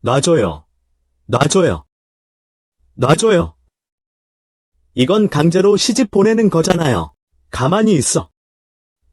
놔줘요. 놔줘요. 놔줘요. 이건 강제로 시집 보내는 거잖아요. 가만히 있어.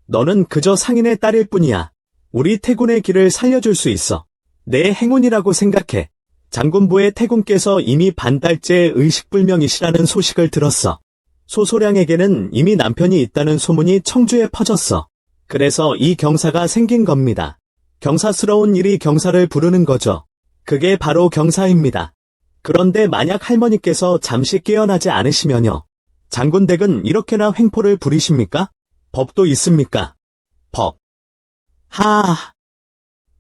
너는 그저 상인의 딸일 뿐이야. 우리 태군의 길을 살려줄 수 있어. 내 행운이라고 생각해. 장군부의 태군께서 이미 반달째 의식불명이시라는 소식을 들었어. 소소량에게는 이미 남편이 있다는 소문이 청주에 퍼졌어. 그래서 이 경사가 생긴 겁니다. 경사스러운 일이 경사를 부르는 거죠. 그게 바로 경사입니다. 그런데 만약 할머니께서 잠시 깨어나지 않으시면요. 장군댁은 이렇게나 횡포를 부리십니까? 법도 있습니까? 법. 하아.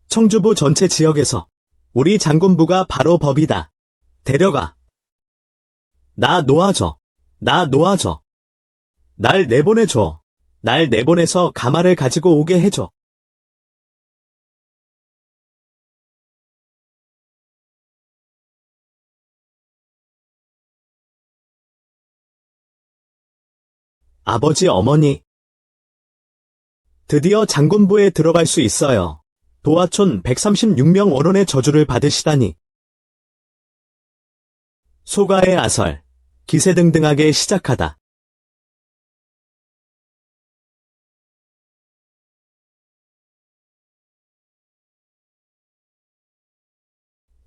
청주부 전체 지역에서 우리 장군부가 바로 법이다. 데려가. 나 놓아줘. 나 놓아줘. 날 내보내줘. 날 내보내서 가마를 가지고 오게 해줘. 아버지 어머니. 드디어 장군부에 들어갈 수 있어요. 도하촌 136명 원혼의 저주를 받으시다니. 소가의 아설. 기세등등하게 시작하다.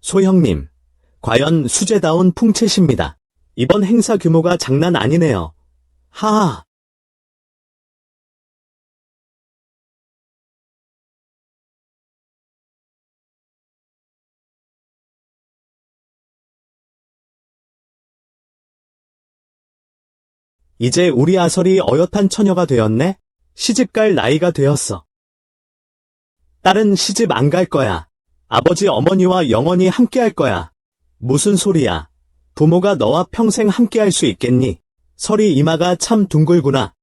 소형님. 과연 수제다운 풍채십니다. 이번 행사 규모가 장난 아니네요. 하하. 이제 우리 아설이 어엿한 처녀가 되었네? 시집갈 나이가 되었어. 딸은 시집 안 갈 거야. 아버지 어머니와 영원히 함께할 거야. 무슨 소리야. 부모가 너와 평생 함께할 수 있겠니? 설이 이마가 참 둥글구나.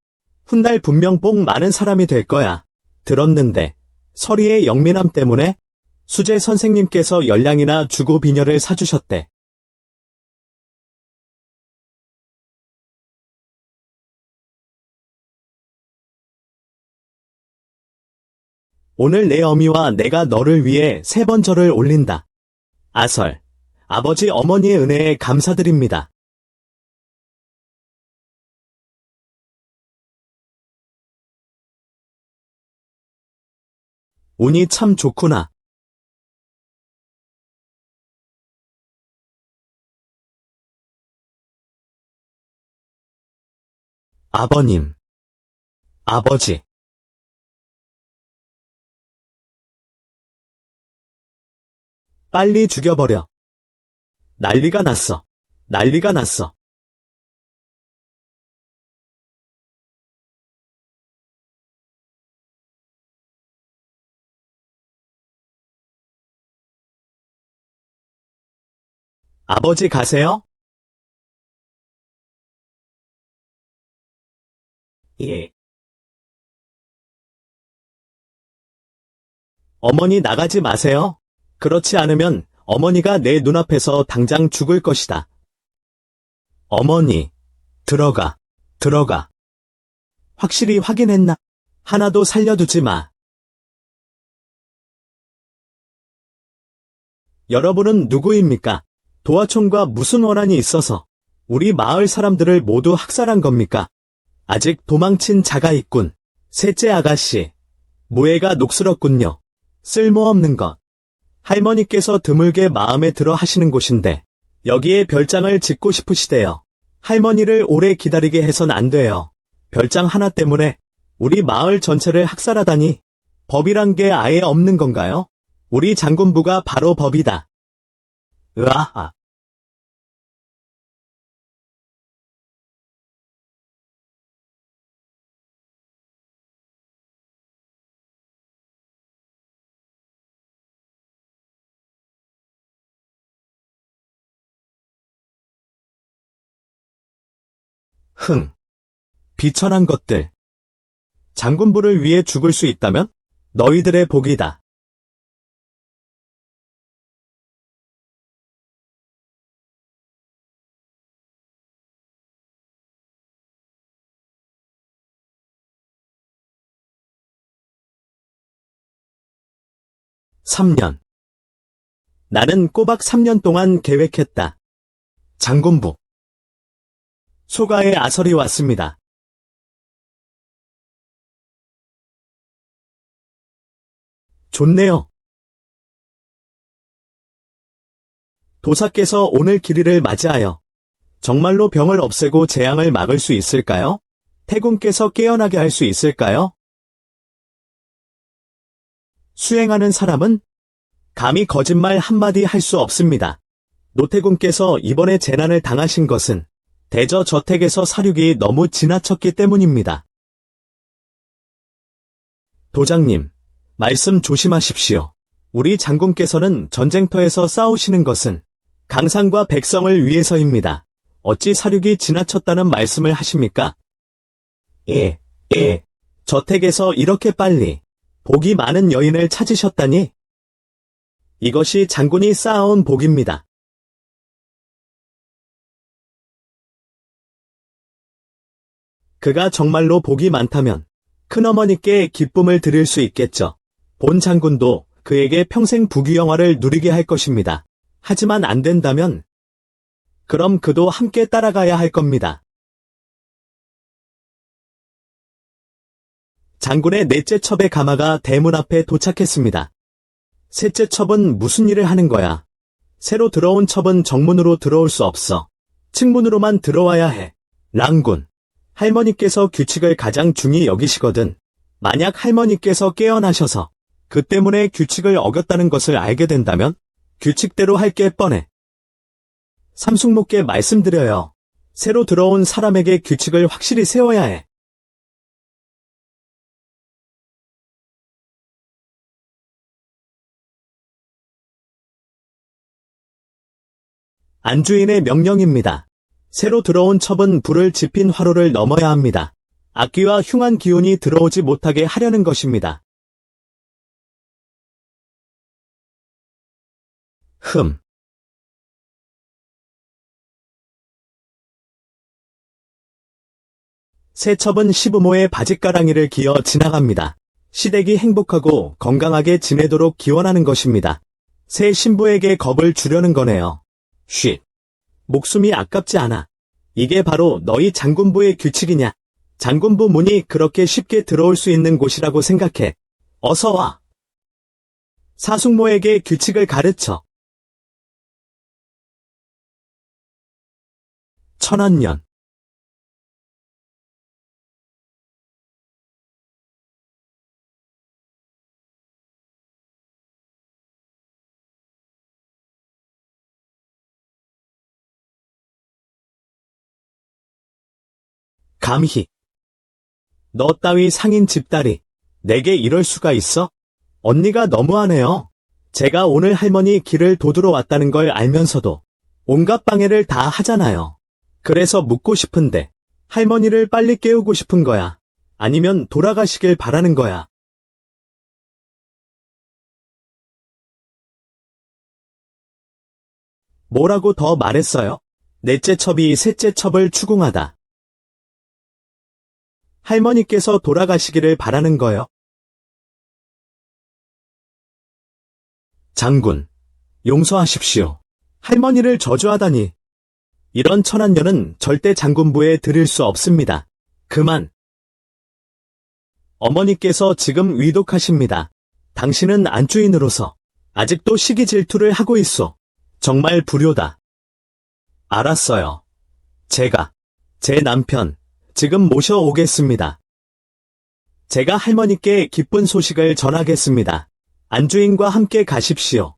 훗날 분명 복 많은 사람이 될 거야. 들었는데 설이의 영민함 때문에 수재 선생님께서 열량이나 주고 비녀를 사주셨대. 오늘 내 어미와 내가 너를 위해 3번 절을 올린다. 아설. 아버지 어머니의 은혜에 감사드립니다. 운이 참 좋구나. 아버님. 아버지. 빨리 죽여버려. 난리가 났어. 난리가 났어. 아버지 가세요? 예. 어머니 나가지 마세요. 그렇지 않으면 어머니가 내 눈앞에서 당장 죽을 것이다. 어머니, 들어가, 들어가. 확실히 확인했나? 하나도 살려두지 마. 여러분은 누구입니까? 도화촌과 무슨 원한이 있어서 우리 마을 사람들을 모두 학살한 겁니까? 아직 도망친 자가 있군. 셋째 아가씨. 무예가 녹슬었군요. 쓸모없는 것. 할머니께서 드물게 마음에 들어 하시는 곳인데 여기에 별장을 짓고 싶으시대요. 할머니를 오래 기다리게 해선 안 돼요. 별장 하나 때문에 우리 마을 전체를 학살하다니 법이란 게 아예 없는 건가요? 우리 장군부가 바로 법이다. 으아하. 흥. 비천한 것들. 장군부를 위해 죽을 수 있다면? 너희들의 복이다. 3년. 나는 꼬박 3년 동안 계획했다. 장군부. 소가의 아설이 왔습니다. 좋네요. 도사께서 오늘 길이를 맞이하여 정말로 병을 없애고 재앙을 막을 수 있을까요? 태군께서 깨어나게 할 수 있을까요? 수행하는 사람은 감히 거짓말 한마디 할 수 없습니다. 노태군께서 이번에 재난을 당하신 것은 대저 저택에서 사륙이 너무 지나쳤기 때문입니다. 도장님, 말씀 조심하십시오. 우리 장군께서는 전쟁터에서 싸우시는 것은 강상과 백성을 위해서입니다. 어찌 사륙이 지나쳤다는 말씀을 하십니까? 저택에서 이렇게 빨리 복이 많은 여인을 찾으셨다니? 이것이 장군이 쌓아온 복입니다. 그가 정말로 복이 많다면 큰어머니께 기쁨을 드릴 수 있겠죠. 본 장군도 그에게 평생 부귀영화를 누리게 할 것입니다. 하지만 안 된다면 그럼 그도 함께 따라가야 할 겁니다. 장군의 넷째 첩의 가마가 대문 앞에 도착했습니다. 셋째 첩은 무슨 일을 하는 거야? 새로 들어온 첩은 정문으로 들어올 수 없어. 측문으로만 들어와야 해. 랑군, 할머니께서 규칙을 가장 중히 여기시거든. 만약 할머니께서 깨어나셔서 그 때문에 규칙을 어겼다는 것을 알게 된다면 규칙대로 할 게 뻔해. 삼숙모께 말씀드려요. 새로 들어온 사람에게 규칙을 확실히 세워야 해. 안주인의 명령입니다. 새로 들어온 첩은 불을 지핀 화로를 넘어야 합니다. 악귀와 흉한 기운이 들어오지 못하게 하려는 것입니다. 새 첩은 시부모의 바짓가랑이를 기어 지나갑니다. 시댁이 행복하고 건강하게 지내도록 기원하는 것입니다. 새 신부에게 겁을 주려는 거네요. 쉿. 목숨이 아깝지 않아. 이게 바로 너희 장군부의 규칙이냐? 장군부 문이 그렇게 쉽게 들어올 수 있는 곳이라고 생각해. 어서 와. 사숙모에게 규칙을 가르쳐. 천안년. 감히. 너 따위 상인 집딸이 내게 이럴 수가 있어? 언니가 너무하네요. 제가 오늘 할머니 길을 도두러 왔다는 걸 알면서도 온갖 방해를 다 하잖아요. 그래서 묻고 싶은데 할머니를 빨리 깨우고 싶은 거야? 아니면 돌아가시길 바라는 거야? 뭐라고 더 말했어요? 넷째 첩이 셋째 첩을 추궁하다. 할머니께서 돌아가시기를 바라는 거요. 장군, 용서하십시오. 할머니를 저주하다니. 이런 천한년은 절대 장군부에 드릴 수 없습니다. 그만. 어머니께서 지금 위독하십니다. 당신은 안주인으로서 아직도 시기 질투를 하고 있어. 정말 불효다. 알았어요. 제가 제 남편 지금 모셔오겠습니다. 제가 할머니께 기쁜 소식을 전하겠습니다. 안주인과 함께 가십시오.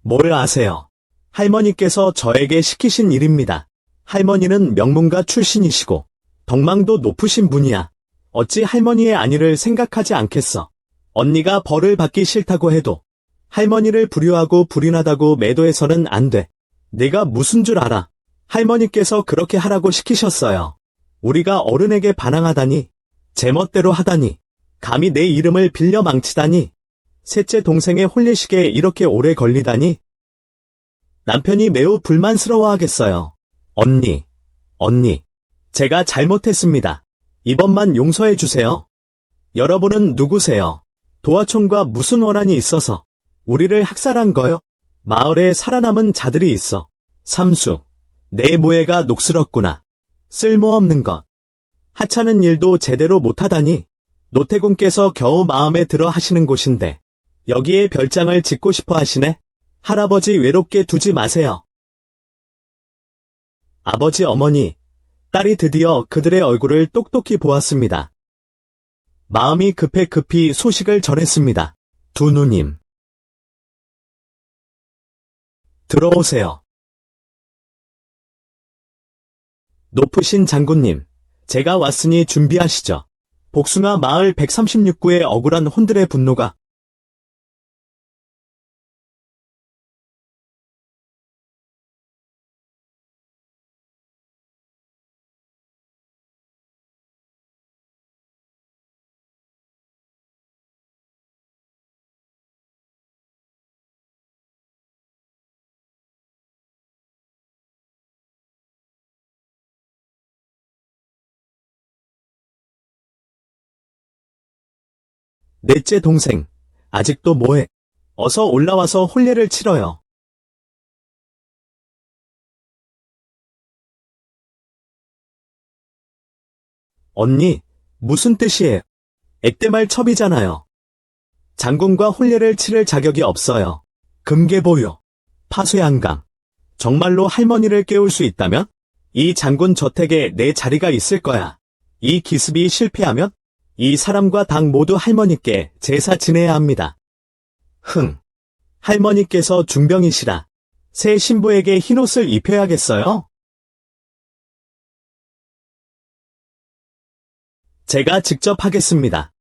뭘 아세요? 할머니께서 저에게 시키신 일입니다. 할머니는 명문가 출신이시고 덕망도 높으신 분이야. 어찌 할머니의 안위를 생각하지 않겠어? 언니가 벌을 받기 싫다고 해도 할머니를 불효하고 불인하다고 매도해서는 안 돼. 네가 무슨 줄 알아? 할머니께서 그렇게 하라고 시키셨어요. 우리가 어른에게 반항하다니, 제멋대로 하다니, 감히 내 이름을 빌려 망치다니, 셋째 동생의 혼례식에 이렇게 오래 걸리다니. 남편이 매우 불만스러워하겠어요. 언니, 제가 잘못했습니다. 이번만 용서해 주세요. 여러분은 누구세요? 도화총과 무슨 원한이 있어서 우리를 학살한 거요? 마을에 살아남은 자들이 있어. 삼수, 내 모해가 녹슬었구나. 쓸모없는 것. 하찮은 일도 제대로 못하다니. 노태공께서 겨우 마음에 들어 하시는 곳인데 여기에 별장을 짓고 싶어 하시네. 할아버지 외롭게 두지 마세요. 아버지, 어머니, 딸이 드디어 그들의 얼굴을 똑똑히 보았습니다. 마음이 급히 소식을 전했습니다. 두 누님. 들어오세요. 높으신 장군님, 제가 왔으니 준비하시죠. 복숭아 마을 136구의 억울한 혼들의 분노가 넷째 동생, 아직도 뭐해? 어서 올라와서 혼례를 치러요. 언니, 무슨 뜻이에요? 액대말 첩이잖아요. 장군과 혼례를 치를 자격이 없어요. 금계보유, 파수양강. 정말로 할머니를 깨울 수 있다면? 이 장군 저택에 내 자리가 있을 거야. 이 기습이 실패하면 이 사람과 당 모두 할머니께 제사 지내야 합니다. 할머니께서 중병이시라. 새 신부에게 흰옷을 입혀야겠어요? 제가 직접 하겠습니다.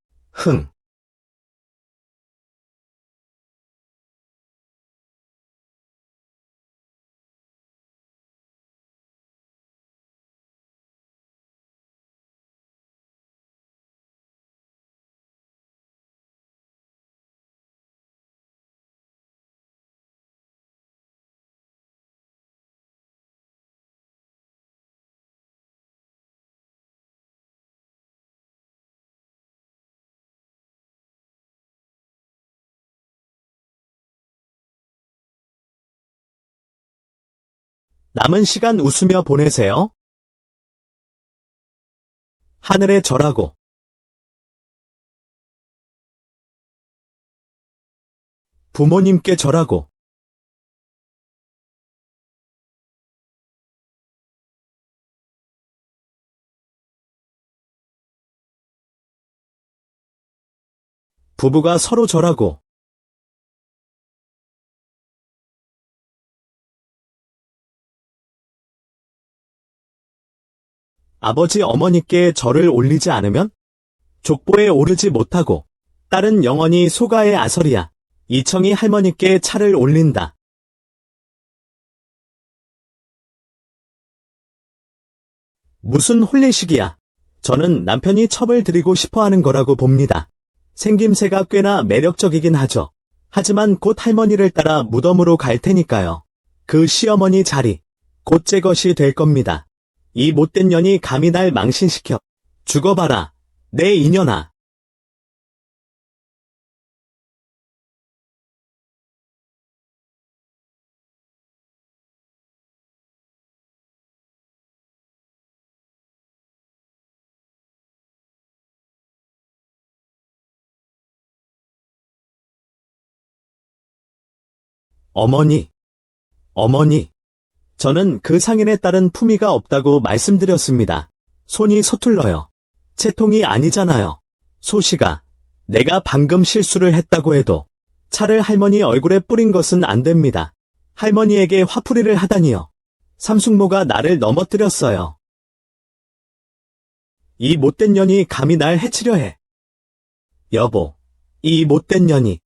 남은 시간 웃으며 보내세요. 하늘에 절하고 부모님께 절하고 부부가 서로 절하고 아버지, 어머니께 절을 올리지 않으면 족보에 오르지 못하고 딸은 영원히 소가의 아설이야. 이청이 할머니께 차를 올린다. 무슨 혼례식이야. 저는 남편이 첩을 드리고 싶어 하는 거라고 봅니다. 생김새가 꽤나 매력적이긴 하죠. 하지만 곧 할머니를 따라 무덤으로 갈 테니까요. 그 시어머니 자리, 곧 제 것이 될 겁니다. 이 못된 년이 감히 날 망신시켜. 죽어봐라, 내 이년아. 어머니, 어머니. 저는 그 상인에 따른 품위가 없다고 말씀드렸습니다. 손이 서툴러요. 채통이 아니잖아요. 소시가, 내가 방금 실수를 했다고 해도 차를 할머니 얼굴에 뿌린 것은 안 됩니다. 할머니에게 화풀이를 하다니요. 삼숙모가 나를 넘어뜨렸어요. 이 못된 년이 감히 날 해치려 해. 여보, 이 못된 년이.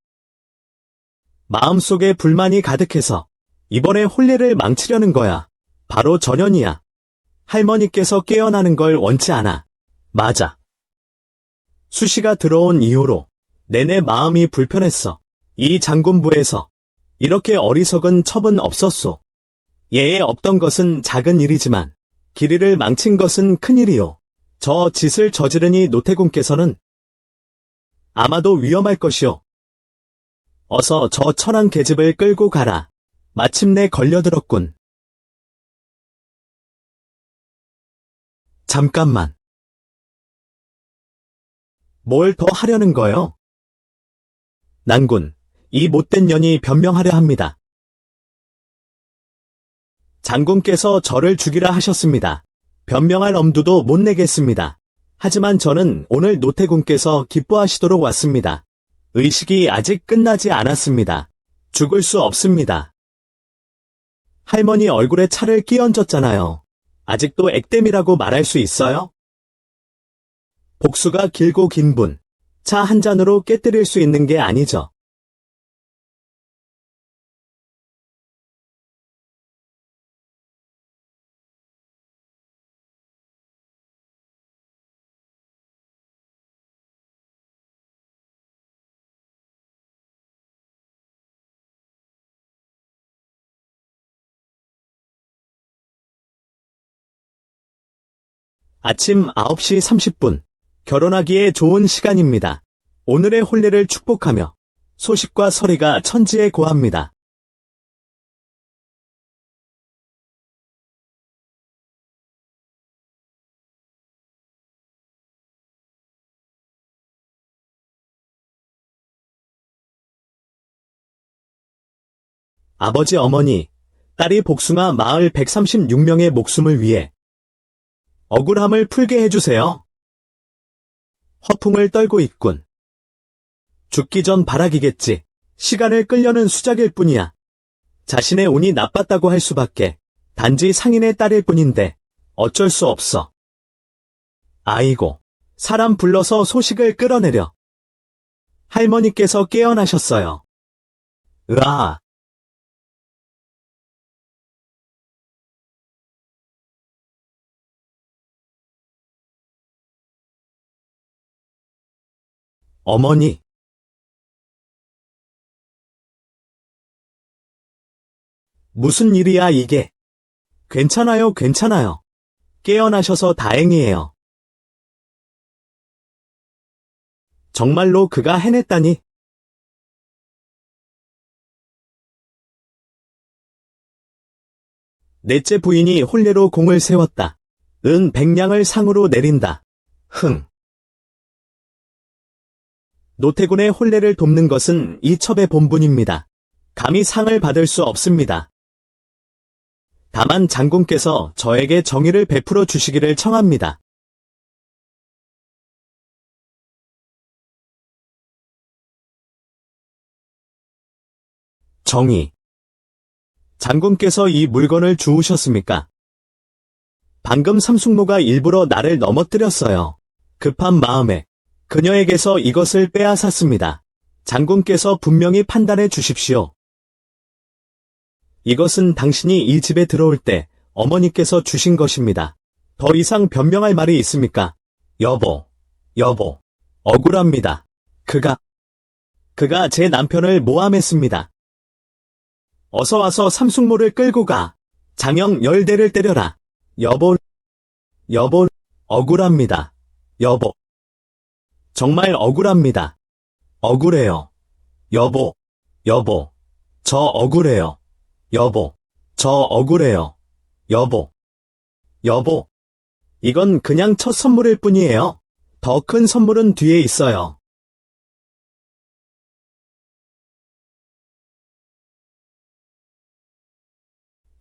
마음속에 불만이 가득해서 이번에 혼례를 망치려는 거야. 바로 전현이야. 할머니께서 깨어나는 걸 원치 않아. 맞아. 수시가 들어온 이후로 내내 마음이 불편했어. 이 장군부에서 이렇게 어리석은 첩은 없었소. 예에 없던 것은 작은 일이지만 길이를 망친 것은 큰일이요. 저 짓을 저지르니 노태공께서는 아마도 위험할 것이오. 어서 저 천한 계집을 끌고 가라. 마침내 걸려들었군. 잠깐만. 뭘 더 하려는 거요? 난군, 이 못된 년이 변명하려 합니다. 장군께서 저를 죽이라 하셨습니다. 변명할 엄두도 못 내겠습니다. 하지만 저는 오늘 노태군께서 기뻐하시도록 왔습니다. 의식이 아직 끝나지 않았습니다. 죽을 수 없습니다. 할머니 얼굴에 차를 끼얹었잖아요. 아직도 액땜이라고 말할 수 있어요? 복수가 길고 긴 분, 차 한 잔으로 깨뜨릴 수 있는 게 아니죠. 아침 9시 30분. 결혼하기에 좋은 시간입니다. 오늘의 혼례를 축복하며 소식과 서리가 천지에 고합니다. 아버지 어머니, 딸이 복숭아 마을 136명의 목숨을 위해 억울함을 풀게 해주세요. 허풍을 떨고 있군. 죽기 전 바라기겠지. 시간을 끌려는 수작일 뿐이야. 자신의 운이 나빴다고 할 수밖에. 단지 상인의 딸일 뿐인데 어쩔 수 없어. 아이고, 사람 불러서 소식을 끌어내려. 할머니께서 깨어나셨어요. 으아. 어머니. 무슨 일이야 이게? 괜찮아요, 괜찮아요. 깨어나셔서 다행이에요. 정말로 그가 해냈다니. 넷째 부인이 혼례로 공을 세웠다. 은 100냥을 상으로 내린다. 흥. 노태군의 혼례를 돕는 것은 이 첩의 본분입니다. 감히 상을 받을 수 없습니다. 다만 장군께서 저에게 정의를 베풀어 주시기를 청합니다. 정의. 장군께서 이 물건을 주우셨습니까? 방금 삼숙모가 일부러 나를 넘어뜨렸어요. 급한 마음에 그녀에게서 이것을 빼앗았습니다. 장군께서 분명히 판단해 주십시오. 이것은 당신이 이 집에 들어올 때 어머니께서 주신 것입니다. 더 이상 변명할 말이 있습니까? 여보, 억울합니다. 그가 제 남편을 모함했습니다. 어서 와서 삼숙모를 끌고 가. 장형 10대를 때려라. 여보, 억울합니다. 여보. 정말 억울합니다. 억울해요. 여보, 저 억울해요. 여보, 저 억울해요. 여보. 이건 그냥 첫 선물일 뿐이에요. 더 큰 선물은 뒤에 있어요.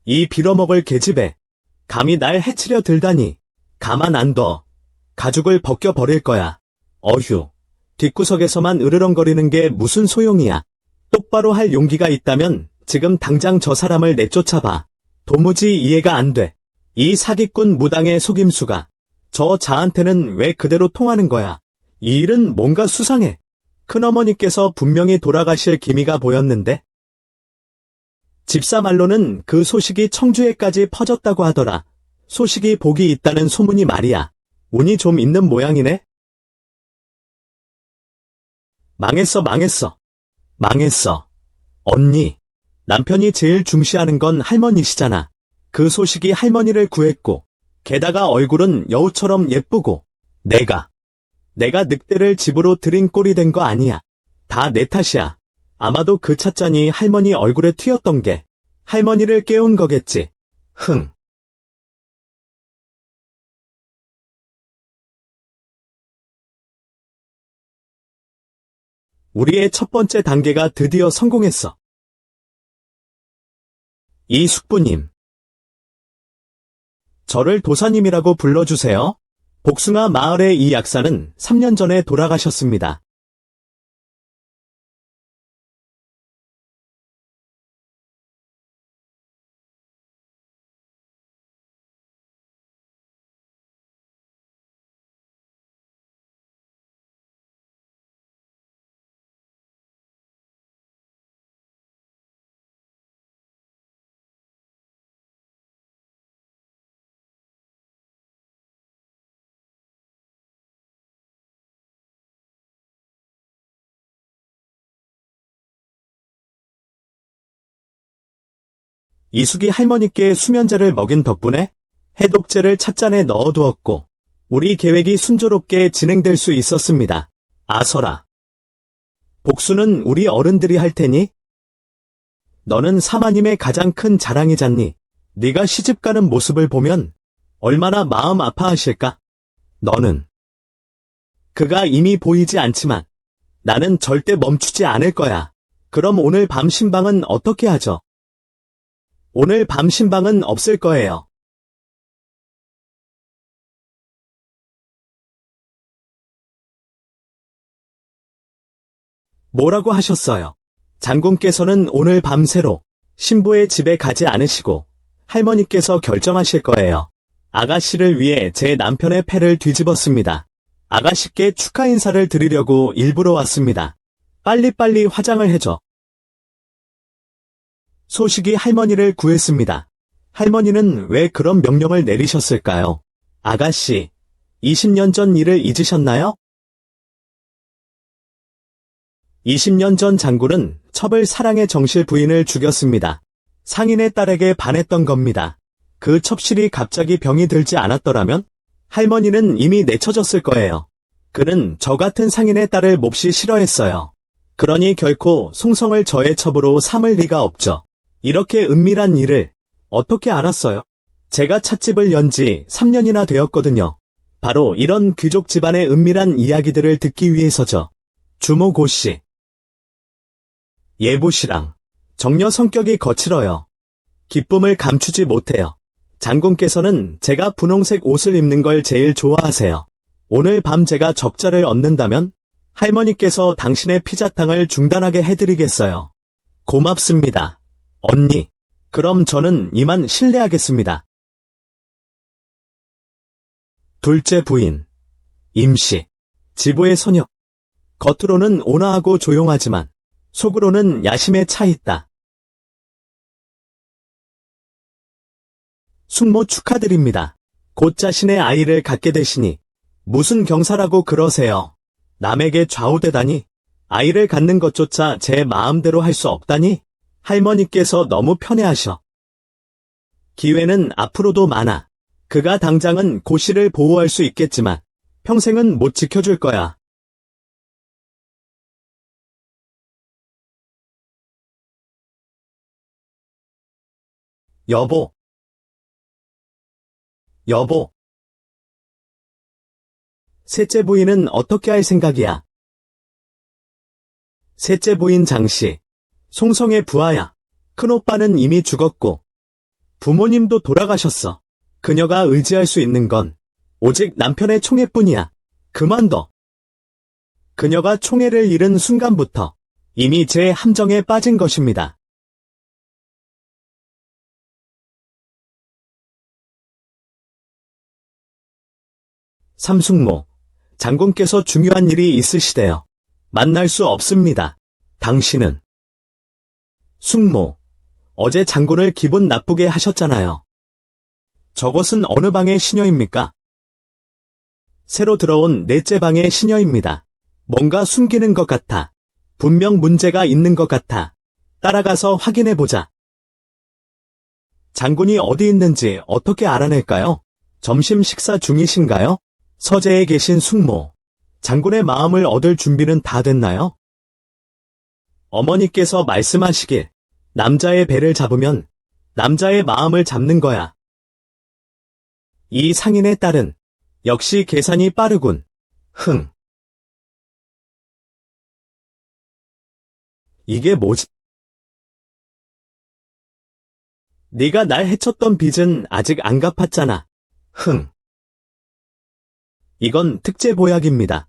이 빌어먹을 계집애. 감히 날 해치려 들다니. 가만 안 둬. 가죽을 벗겨버릴 거야. 어휴. 뒷구석에서만 으르렁거리는 게 무슨 소용이야. 똑바로 할 용기가 있다면 지금 당장 저 사람을 내쫓아봐. 도무지 이해가 안 돼. 이 사기꾼 무당의 속임수가 저 자한테는 왜 그대로 통하는 거야. 이 일은 뭔가 수상해. 큰어머니께서 분명히 돌아가실 기미가 보였는데. 집사 말로는 그 소식이 청주에까지 퍼졌다고 하더라. 소식이 복이 있다는 소문이 말이야. 운이 좀 있는 모양이네. 망했어. 언니, 남편이 제일 중시하는 건 할머니시잖아. 그 소식이 할머니를 구했고, 게다가 얼굴은 여우처럼 예쁘고, 내가 내가 늑대를 집으로 들인 꼴이 된 거 아니야. 다 내 탓이야. 아마도 그 찻잔이 할머니 얼굴에 튀었던 게 할머니를 깨운 거겠지. 흥. 우리의 첫 번째 단계가 드디어 성공했어. 이숙부님. 저를 도사님이라고 불러주세요. 복숭아 마을의 이 약사는 3년 전에 돌아가셨습니다. 이숙이 할머니께 수면제를 먹인 덕분에 해독제를 찻잔에 넣어두었고 우리 계획이 순조롭게 진행될 수 있었습니다. 아서라. 복수는 우리 어른들이 할 테니 너는 사마님의 가장 큰 자랑이잖니. 네가 시집가는 모습을 보면 얼마나 마음 아파하실까? 너는 그가 이미 보이지 않지만 나는 절대 멈추지 않을 거야. 그럼 오늘 밤 신방은 어떻게 하죠? 오늘 밤 신방은 없을 거예요. 뭐라고 하셨어요? 장군께서는 오늘 밤새로 신부의 집에 가지 않으시고 할머니께서 결정하실 거예요. 아가씨를 위해 제 남편의 패를 뒤집었습니다. 아가씨께 축하 인사를 드리려고 일부러 왔습니다. 빨리빨리 화장을 해줘. 소식이 할머니를 구했습니다. 할머니는 왜 그런 명령을 내리셨을까요? 아가씨, 20년 전 일을 잊으셨나요? 20년 전 장군은 첩을 사랑의 정실 부인을 죽였습니다. 상인의 딸에게 반했던 겁니다. 그 첩실이 갑자기 병이 들지 않았더라면 할머니는 이미 내쳐졌을 거예요. 그는 저 같은 상인의 딸을 몹시 싫어했어요. 그러니 결코 송성을 저의 첩으로 삼을 리가 없죠. 이렇게 은밀한 일을 어떻게 알았어요? 제가 찻집을 연 지 3년이나 되었거든요. 바로 이런 귀족 집안의 은밀한 이야기들을 듣기 위해서죠. 주모 고씨. 예보시랑. 정녀 성격이 거칠어요. 기쁨을 감추지 못해요. 장군께서는 제가 분홍색 옷을 입는 걸 제일 좋아하세요. 오늘 밤 제가 적자를 얻는다면 할머니께서 당신의 피자탕을 중단하게 해드리겠어요. 고맙습니다. 언니. 그럼 저는 이만 실례하겠습니다. 둘째 부인. 임씨. 지부의 소녀. 겉으로는 온화하고 조용하지만 속으로는 야심에 차 있다. 숙모 축하드립니다. 곧 자신의 아이를 갖게 되시니 무슨 경사라고 그러세요. 남에게 좌우되다니 아이를 갖는 것조차 제 마음대로 할 수 없다니 할머니께서 너무 편애하셔. 기회는 앞으로도 많아. 그가 당장은 고씨를 보호할 수 있겠지만 평생은 못 지켜줄 거야. 여보. 여보. 셋째 부인은 어떻게 할 생각이야? 셋째 부인 장씨. 송성의 부하야. 큰오빠는 이미 죽었고 부모님도 돌아가셨어. 그녀가 의지할 수 있는 건 오직 남편의 총애뿐이야. 그만둬. 그녀가 총애를 잃은 순간부터 이미 제 함정에 빠진 것입니다. 삼숙모. 장군께서 중요한 일이 있으시대요. 만날 수 없습니다. 당신은? 숙모. 어제 장군을 기분 나쁘게 하셨잖아요. 저것은 어느 방의 시녀입니까? 새로 들어온 넷째 방의 시녀입니다. 뭔가 숨기는 것 같아. 분명 문제가 있는 것 같아. 따라가서 확인해보자. 장군이 어디 있는지 어떻게 알아낼까요? 점심 식사 중이신가요? 서재에 계신 숙모. 장군의 마음을 얻을 준비는 다 됐나요? 어머니께서 말씀하시길, 남자의 배를 잡으면 남자의 마음을 잡는 거야. 이 상인의 딸은 역시 계산이 빠르군. 흥. 이게 뭐지? 네가 날 해쳤던 빚은 아직 안 갚았잖아. 흥. 이건 특제 보약입니다.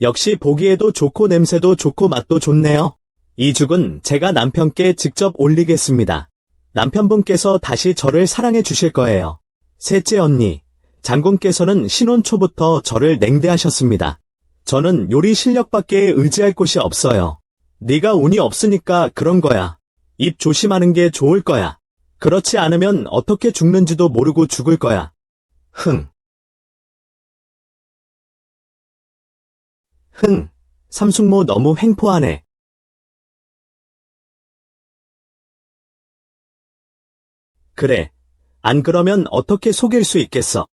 역시 보기에도 좋고 냄새도 좋고 맛도 좋네요. 이 죽은 제가 남편께 직접 올리겠습니다. 남편분께서 다시 저를 사랑해 주실 거예요. 셋째 언니, 장군께서는 신혼 초부터 저를 냉대하셨습니다. 저는 요리 실력밖에 의지할 곳이 없어요. 네가 운이 없으니까 그런 거야. 입 조심하는 게 좋을 거야. 그렇지 않으면 어떻게 죽는지도 모르고 죽을 거야. 흥. 삼숙모 너무 횡포하네. 그래. 안 그러면 어떻게 속일 수 있겠어.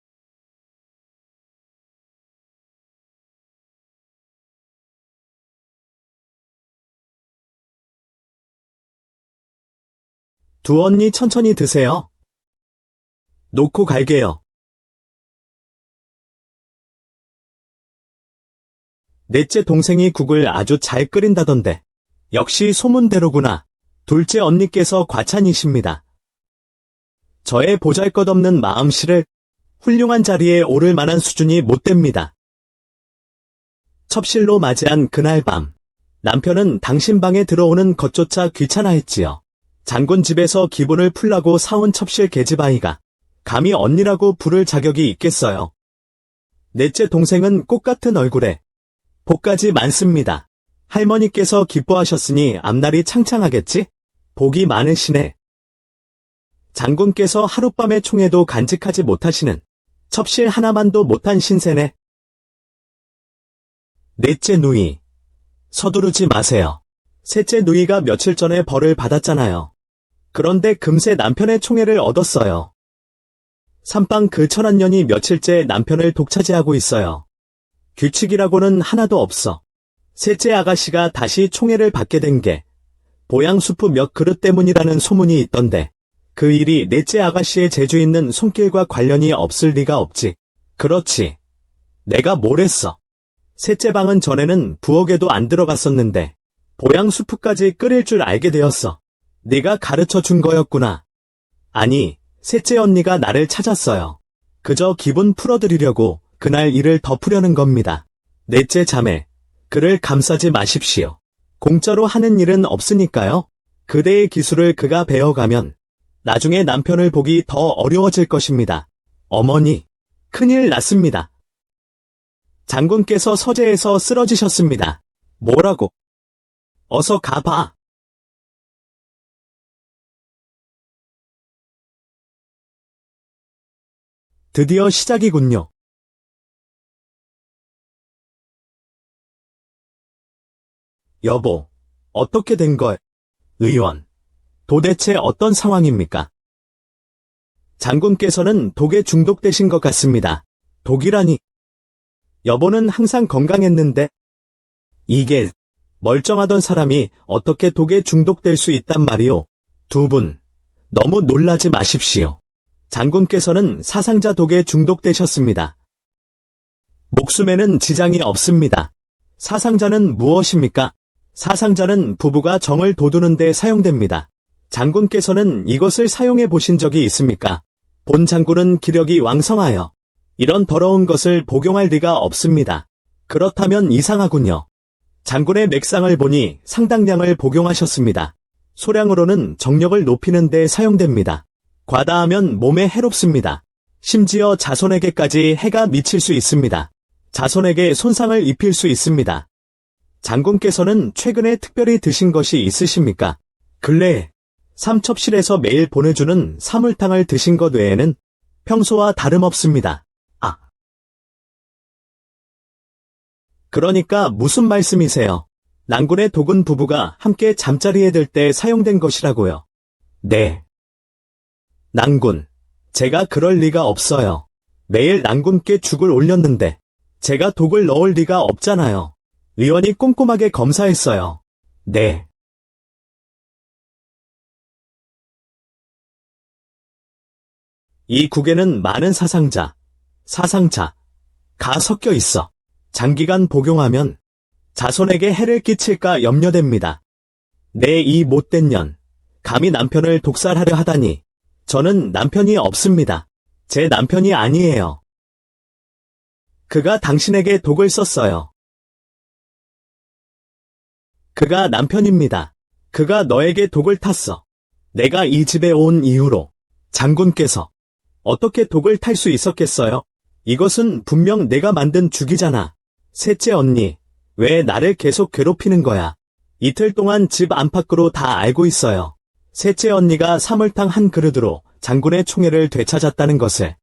두 언니 천천히 드세요. 놓고 갈게요. 넷째 동생이 국을 아주 잘 끓인다던데. 역시 소문대로구나. 둘째 언니께서 과찬이십니다. 저의 보잘것없는 마음씨를 훌륭한 자리에 오를 만한 수준이 못 됩니다. 첩실로 맞이한 그날 밤, 남편은 당신 방에 들어오는 것조차 귀찮아했지요. 장군 집에서 기분을 풀라고 사온 첩실 계집아이가 감히 언니라고 부를 자격이 있겠어요. 넷째 동생은 꽃같은 얼굴에 복까지 많습니다. 할머니께서 기뻐하셨으니 앞날이 창창하겠지? 복이 많으시네. 장군께서 하룻밤의 총에도 간직하지 못하시는 첩실 하나만도 못한 신세네. 넷째 누이, 서두르지 마세요. 셋째 누이가 며칠 전에 벌을 받았잖아요. 그런데 금세 남편의 총애를 얻었어요. 삼빵 그 천한년이 며칠째 남편을 독차지하고 있어요. 규칙이라고는 하나도 없어. 셋째 아가씨가 다시 총애를 받게 된 게 보양수프 몇 그릇 때문이라는 소문이 있던데 그 일이 넷째 아가씨의 재주 있는 손길과 관련이 없을 리가 없지. 그렇지. 내가 뭘 했어. 셋째 방은 전에는 부엌에도 안 들어갔었는데 보양수프까지 끓일 줄 알게 되었어. 네가 가르쳐 준 거였구나. 아니, 셋째 언니가 나를 찾았어요. 그저 기분 풀어드리려고 그날 일을 덮으려는 겁니다. 넷째 자매, 그를 감싸지 마십시오. 공짜로 하는 일은 없으니까요. 그대의 기술을 그가 배워가면 나중에 남편을 보기 더 어려워질 것입니다. 어머니, 큰일 났습니다. 장군께서 서재에서 쓰러지셨습니다. 뭐라고? 어서 가봐. 드디어 시작이군요. 여보, 어떻게 된 걸? 의원, 도대체 어떤 상황입니까? 장군께서는 독에 중독되신 것 같습니다. 독이라니. 여보는 항상 건강했는데 이게 멀쩡하던 사람이 어떻게 독에 중독될 수 있단 말이오. 두 분, 너무 놀라지 마십시오. 장군께서는 사상자 독에 중독되셨습니다. 목숨에는 지장이 없습니다. 사상자는 무엇입니까? 사상자는 부부가 정을 돋우는 데 사용됩니다. 장군께서는 이것을 사용해 보신 적이 있습니까? 본 장군은 기력이 왕성하여 이런 더러운 것을 복용할 리가 없습니다. 그렇다면 이상하군요. 장군의 맥상을 보니 상당량을 복용하셨습니다. 소량으로는 정력을 높이는 데 사용됩니다. 과다하면 몸에 해롭습니다. 심지어 자손에게까지 해가 미칠 수 있습니다. 자손에게 손상을 입힐 수 있습니다. 장군께서는 최근에 특별히 드신 것이 있으십니까? 근래에 삼첩실에서 매일 보내주는 사물탕을 드신 것 외에는 평소와 다름없습니다. 아. 그러니까 무슨 말씀이세요? 난군의 독은 부부가 함께 잠자리에 들 때 사용된 것이라고요. 네. 난군, 제가 그럴 리가 없어요. 매일 난군께 죽을 올렸는데 제가 독을 넣을 리가 없잖아요. 의원이 꼼꼼하게 검사했어요. 네. 이 국에는 많은 사상자가 섞여 있어. 장기간 복용하면 자손에게 해를 끼칠까 염려됩니다. 내 이 못된 년, 감히 남편을 독살하려 하다니. 저는 남편이 없습니다. 제 남편이 아니에요. 그가 당신에게 독을 썼어요. 그가 남편입니다. 그가 너에게 독을 탔어. 내가 이 집에 온 이후로 장군께서 어떻게 독을 탈 수 있었겠어요? 이것은 분명 내가 만든 죽이잖아. 셋째 언니, 왜 나를 계속 괴롭히는 거야? 이틀 동안 집 안팎으로 다 알고 있어요. 셋째 언니가 사물탕 한 그릇으로 장군의 총애를 되찾았다는 것을.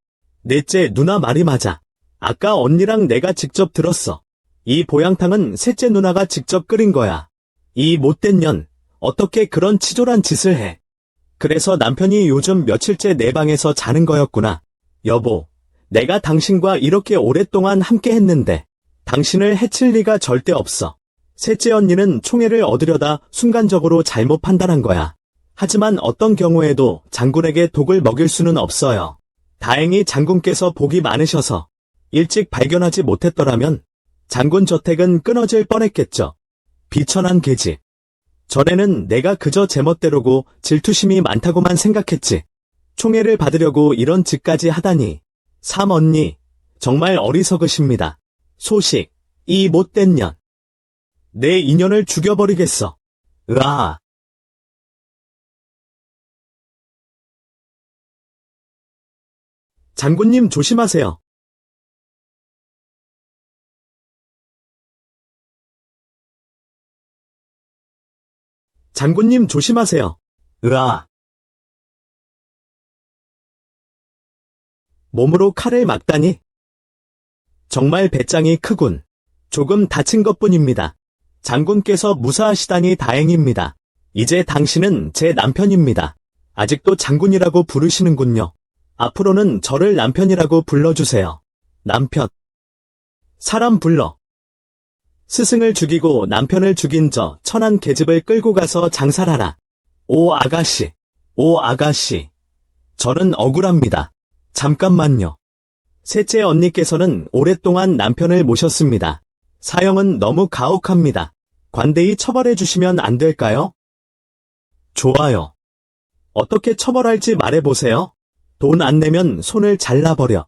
넷째 누나 말이 맞아. 아까 언니랑 내가 직접 들었어. 이 보양탕은 셋째 누나가 직접 끓인 거야. 이 못된 년, 어떻게 그런 치졸한 짓을 해? 그래서 남편이 요즘 며칠째 내 방에서 자는 거였구나. 여보, 내가 당신과 이렇게 오랫동안 함께 했는데 당신을 해칠 리가 절대 없어. 셋째 언니는 총애를 얻으려다 순간적으로 잘못 판단한 거야. 하지만 어떤 경우에도 장군에게 독을 먹일 수는 없어요. 다행히 장군께서 복이 많으셔서 일찍 발견하지 못했더라면 장군 저택은 끊어질 뻔했겠죠. 비천한 계집. 전에는 내가 그저 제멋대로고 질투심이 많다고만 생각했지. 총애를 받으려고 이런 짓까지 하다니. 삼 언니, 정말 어리석으십니다. 소식, 이 못된 년. 내 인연을 죽여버리겠어. 으아. 장군님 조심하세요. 장군님 조심하세요. 으아. 몸으로 칼을 막다니. 정말 배짱이 크군. 조금 다친 것뿐입니다. 장군께서 무사하시다니 다행입니다. 이제 당신은 제 남편입니다. 아직도 장군이라고 부르시는군요. 앞으로는 저를 남편이라고 불러주세요. 남편. 사람 불러. 스승을 죽이고 남편을 죽인 저 천한 계집을 끌고 가서 장살하라. 오 아가씨. 오 아가씨. 저는 억울합니다. 잠깐만요. 셋째 언니께서는 오랫동안 남편을 모셨습니다. 사형은 너무 가혹합니다. 관대히 처벌해 주시면 안 될까요? 좋아요. 어떻게 처벌할지 말해보세요. 돈 안 내면 손을 잘라버려.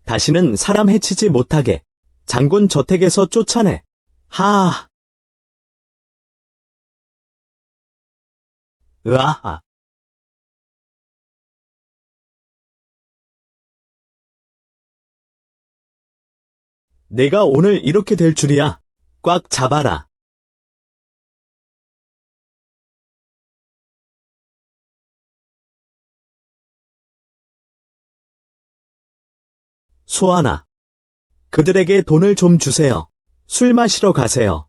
다시는 사람 해치지 못하게 장군 저택에서 쫓아내. 하아. 으아하. 내가 오늘 이렇게 될 줄이야. 꽉 잡아라. 소아나. 그들에게 돈을 좀 주세요. 술 마시러 가세요.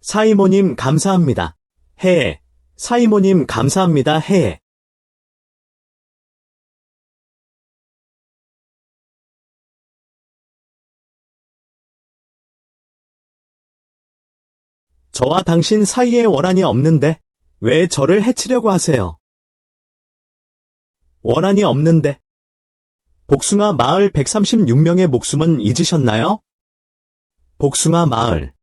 사이모님 감사합니다. 해에. 사이모님 감사합니다. 해에. 저와 당신 사이에 원한이 없는데 왜 저를 해치려고 하세요? 원한이 없는데. 복숭아 마을 136명의 목숨은 잊으셨나요? 복숭아 마을.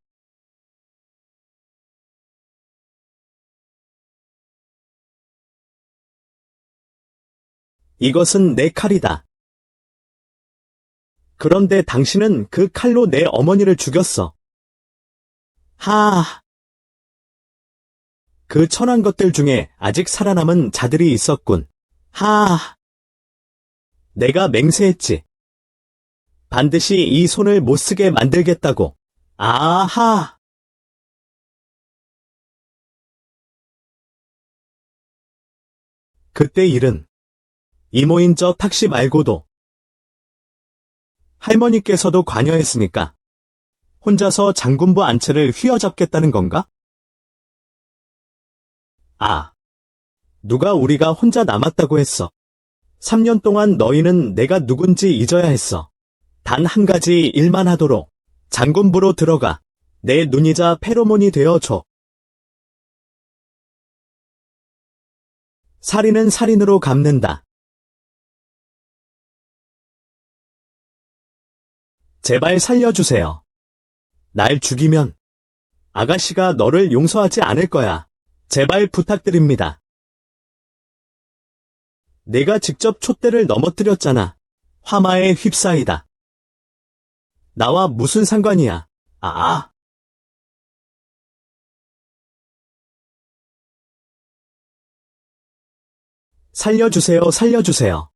이것은 내 칼이다. 그런데 당신은 그 칼로 내 어머니를 죽였어. 하아. 그 천한 것들 중에 아직 살아남은 자들이 있었군. 하아. 내가 맹세했지. 반드시 이 손을 못 쓰게 만들겠다고. 아하. 그때 일은 이모인 저 탁씨 말고도 할머니께서도 관여했으니까 혼자서 장군부 안채를 휘어잡겠다는 건가? 아, 누가 우리가 혼자 남았다고 했어. 3년 동안 너희는 내가 누군지 잊어야 했어. 단 한 가지 일만 하도록 장군부로 들어가. 내 눈이자 페로몬이 되어줘. 살인은 살인으로 갚는다. 제발 살려주세요. 날 죽이면 아가씨가 너를 용서하지 않을 거야. 제발 부탁드립니다. 내가 직접 촛대를 넘어뜨렸잖아. 화마에 휩싸이다. 나와 무슨 상관이야. 아. 살려주세요, 살려주세요.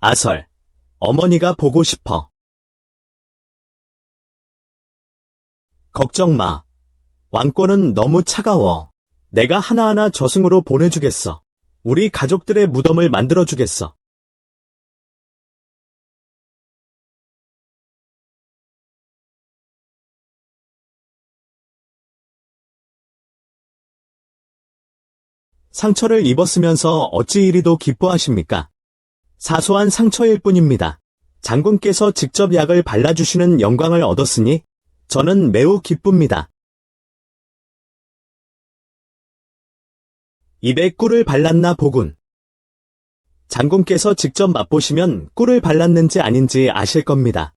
아설. 어머니가 보고 싶어. 걱정 마. 왕권은 너무 차가워. 내가 하나하나 저승으로 보내주겠어. 우리 가족들의 무덤을 만들어주겠어. 상처를 입었으면서 어찌 이리도 기뻐하십니까? 사소한 상처일 뿐입니다. 장군께서 직접 약을 발라주시는 영광을 얻었으니 저는 매우 기쁩니다. 입에 꿀을 발랐나 보군. 장군께서 직접 맛보시면 꿀을 발랐는지 아닌지 아실 겁니다.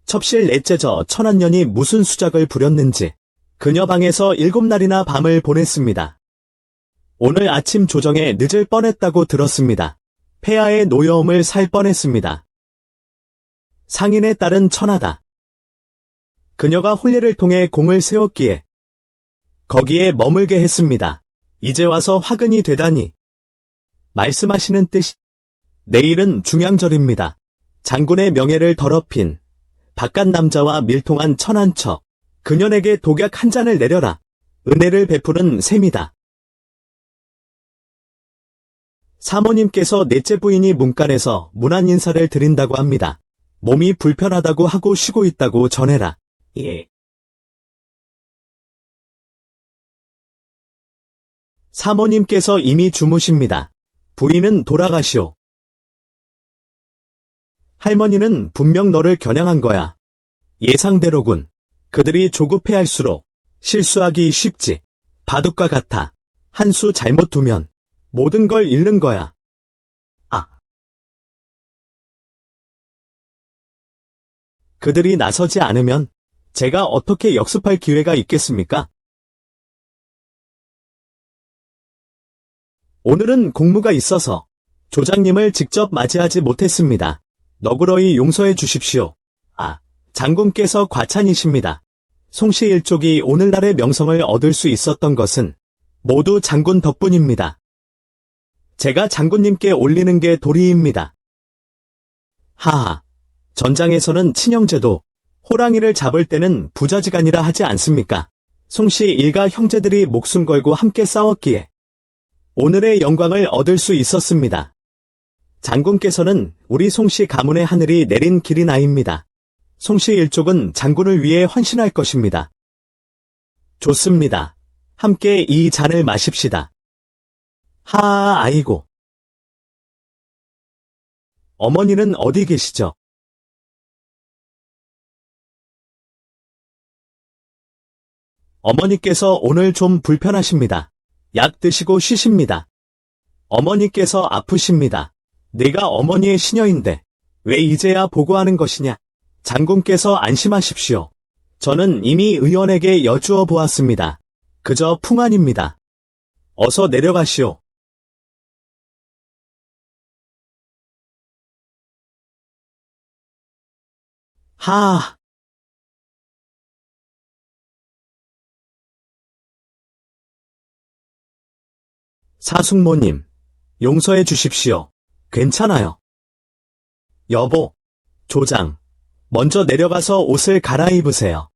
첩실 넷째저 천한년이 무슨 수작을 부렸는지 그녀 방에서 7날이나 밤을 보냈습니다. 오늘 아침 조정에 늦을 뻔했다고 들었습니다. 폐하의 노여움을 살 뻔했습니다. 상인의 딸은 천하다. 그녀가 혼례를 통해 공을 세웠기에 거기에 머물게 했습니다. 이제 와서 화근이 되다니. 말씀하시는 뜻이 내일은 중양절입니다. 장군의 명예를 더럽힌 바깥 남자와 밀통한 천한처. 그녀에게 독약 한 잔을 내려라. 은혜를 베푸는 셈이다. 사모님께서 넷째 부인이 문간에서 문안 인사를 드린다고 합니다. 몸이 불편하다고 하고 쉬고 있다고 전해라. 예. 사모님께서 이미 주무십니다. 부인은 돌아가시오. 할머니는 분명 너를 겨냥한 거야. 예상대로군. 그들이 조급해할수록 실수하기 쉽지. 바둑과 같아. 한 수 잘못 두면 모든 걸 잃는 거야. 아. 그들이 나서지 않으면 제가 어떻게 역습할 기회가 있겠습니까? 오늘은 공무가 있어서 조장님을 직접 맞이하지 못했습니다. 너그러이 용서해 주십시오. 아, 장군께서 과찬이십니다. 송씨 일족이 오늘날의 명성을 얻을 수 있었던 것은 모두 장군 덕분입니다. 제가 장군님께 올리는 게 도리입니다. 하하, 전장에서는 친형제도 호랑이를 잡을 때는 부자지간이라 하지 않습니까? 송씨 일가 형제들이 목숨 걸고 함께 싸웠기에 오늘의 영광을 얻을 수 있었습니다. 장군께서는 우리 송씨 가문의 하늘이 내린 길인 아입니다. 송씨 일족은 장군을 위해 헌신할 것입니다. 좋습니다. 함께 이 잔을 마십시다. 하아, 아이고. 어머니는 어디 계시죠? 어머니께서 오늘 좀 불편하십니다. 약 드시고 쉬십니다. 어머니께서 아프십니다. 내가 어머니의 시녀인데 왜 이제야 보고하는 것이냐? 장군께서 안심하십시오. 저는 이미 의원에게 여쭈어 보았습니다. 그저 풍안입니다. 어서 내려가시오. 하아. 사숙모님, 용서해 주십시오. 괜찮아요. 여보, 조장, 먼저 내려가서 옷을 갈아입으세요.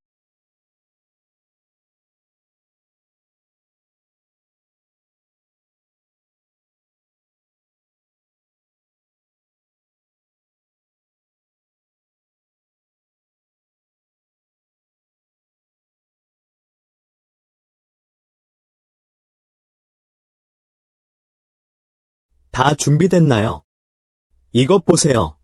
다 준비됐나요? 이것 보세요.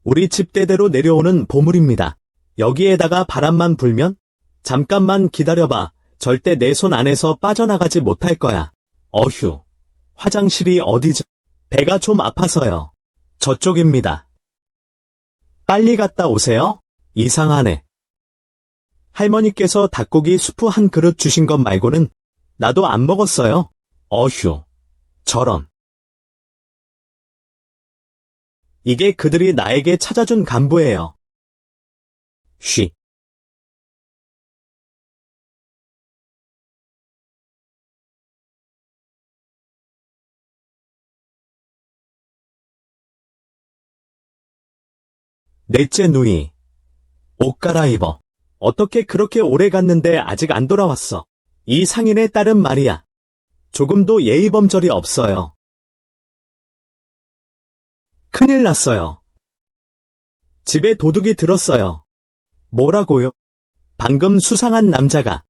우리 집대대로 내려오는 보물입니다. 여기에다가 바람만 불면? 잠깐만 기다려봐. 절대 내 손 안에서 빠져나가지 못할 거야. 어휴. 화장실이 어디죠? 배가 좀 아파서요. 저쪽입니다. 빨리 갔다 오세요. 이상하네. 할머니께서 닭고기 수프 한 그릇 주신 것 말고는 나도 안 먹었어요. 어휴. 저런. 이게 그들이 나에게 찾아준 간부예요. 쉬. 넷째 누이. 옷 갈아입어. 어떻게 그렇게 오래 갔는데 아직 안 돌아왔어. 이 상인의 딸은 말이야. 조금도 예의범절이 없어요. 큰일 났어요. 집에 도둑이 들었어요. 뭐라고요? 방금 수상한 남자가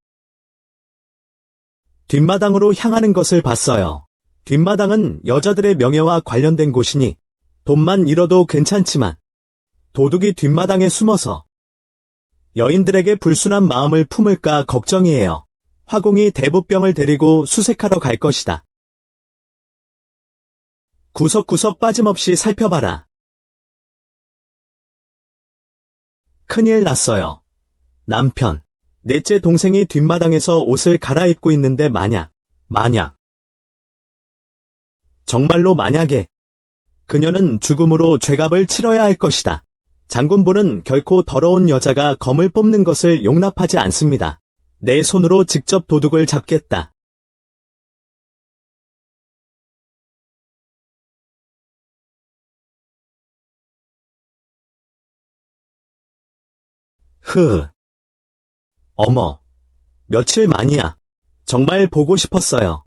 뒷마당으로 향하는 것을 봤어요. 뒷마당은 여자들의 명예와 관련된 곳이니 돈만 잃어도 괜찮지만 도둑이 뒷마당에 숨어서 여인들에게 불순한 마음을 품을까 걱정이에요. 화공이 대부병을 데리고 수색하러 갈 것이다. 구석구석 빠짐없이 살펴봐라. 큰일 났어요. 남편, 넷째 동생이 뒷마당에서 옷을 갈아입고 있는데 만약, 정말로 만약에 그녀는 죽음으로 죄값을 치러야 할 것이다. 장군부는 결코 더러운 여자가 검을 뽑는 것을 용납하지 않습니다. 내 손으로 직접 도둑을 잡겠다. 어머, 며칠 만이야. 정말 보고 싶었어요.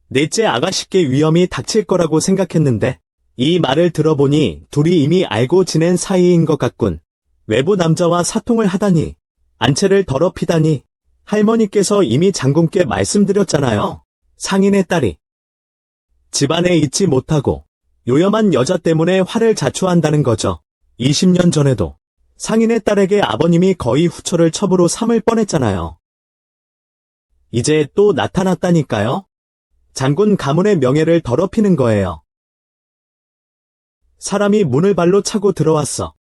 넷째 아가씨께 위험이 닥칠 거라고 생각했는데 이 말을 들어보니 둘이 이미 알고 지낸 사이인 것 같군. 외부 남자와 사통을 하다니, 안채를 더럽히다니. 할머니께서 이미 장군께 말씀드렸잖아요. 상인의 딸이 집안에 있지 못하고 요염한 여자 때문에 화를 자초한다는 거죠. 20년 전에도 상인의 딸에게 아버님이 거의 후처를 첩으로 삼을 뻔했잖아요. 이제 또 나타났다니까요. 장군 가문의 명예를 더럽히는 거예요. 사람이 문을 발로 차고 들어왔어.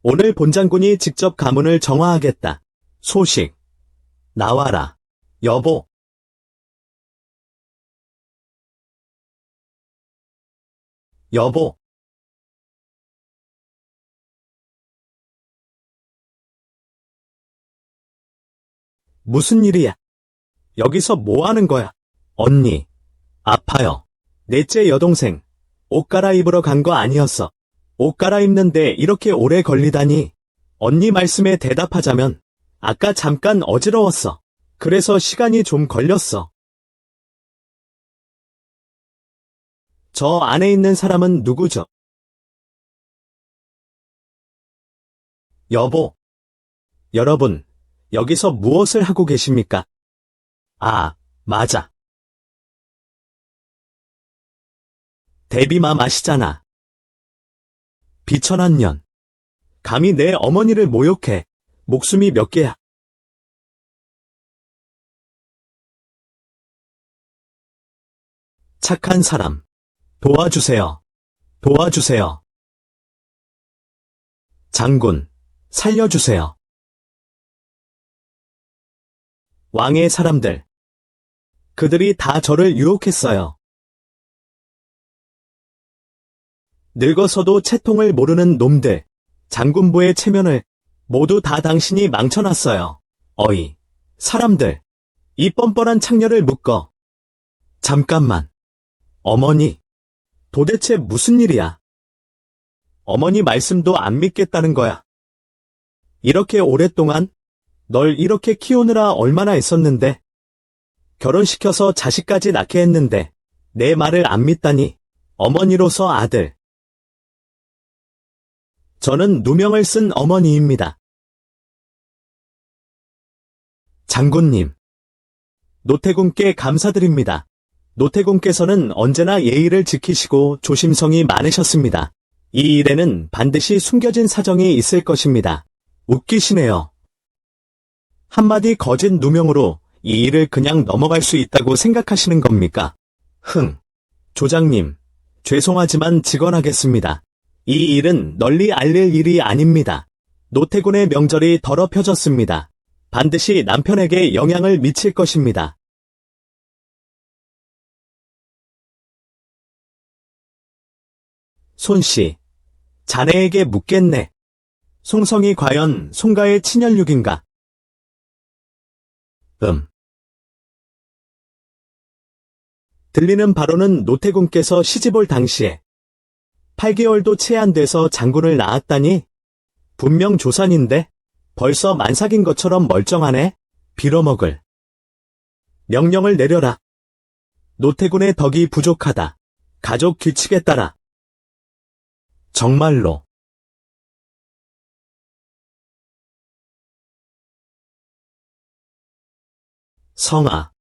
오늘 본장군이 직접 가문을 정화하겠다. 소식. 나와라. 여보. 여보. 무슨 일이야? 여기서 뭐 하는 거야? 언니. 아파요. 넷째 여동생. 옷 갈아입으러 간 거 아니었어. 옷 갈아입는데 이렇게 오래 걸리다니. 언니 말씀에 대답하자면 아까 잠깐 어지러웠어. 그래서 시간이 좀 걸렸어. 저 안에 있는 사람은 누구죠? 여보. 여러분, 여기서 무엇을 하고 계십니까? 아, 맞아. 데뷔마 마시잖아. 비천한 년. 감히 내 어머니를 모욕해. 목숨이 몇 개야? 착한 사람. 도와주세요. 도와주세요. 장군, 살려주세요. 왕의 사람들. 그들이 다 저를 유혹했어요. 늙어서도 채통을 모르는 놈들. 장군부의 체면을 모두 다 당신이 망쳐놨어요. 어이, 사람들. 이 뻔뻔한 창녀를 묶어. 잠깐만. 어머니. 도대체 무슨 일이야? 어머니 말씀도 안 믿겠다는 거야. 이렇게 오랫동안 널 이렇게 키우느라 얼마나 애썼는데. 결혼시켜서 자식까지 낳게 했는데 내 말을 안 믿다니. 어머니로서 아들. 저는 누명을 쓴 어머니입니다. 장군님, 노태군께 감사드립니다. 노태군께서는 언제나 예의를 지키시고 조심성이 많으셨습니다. 이 일에는 반드시 숨겨진 사정이 있을 것입니다. 웃기시네요. 한마디 거짓 누명으로 이 일을 그냥 넘어갈 수 있다고 생각하시는 겁니까? 조장님, 죄송하지만 직언하겠습니다. 이 일은 널리 알릴 일이 아닙니다. 노태군의 명절이 더럽혀졌습니다. 반드시 남편에게 영향을 미칠 것입니다. 손씨, 자네에게 묻겠네. 송성이 과연 송가의 친혈육인가? 들리는 바로는 노태군께서 시집올 당시에 8개월도 채 안 돼서 장군을 낳았다니? 분명 조산인데 벌써 만삭인 것처럼 멀쩡하네? 빌어먹을. 명령을 내려라. 노태군의 덕이 부족하다. 가족 규칙에 따라. 정말로. 성아,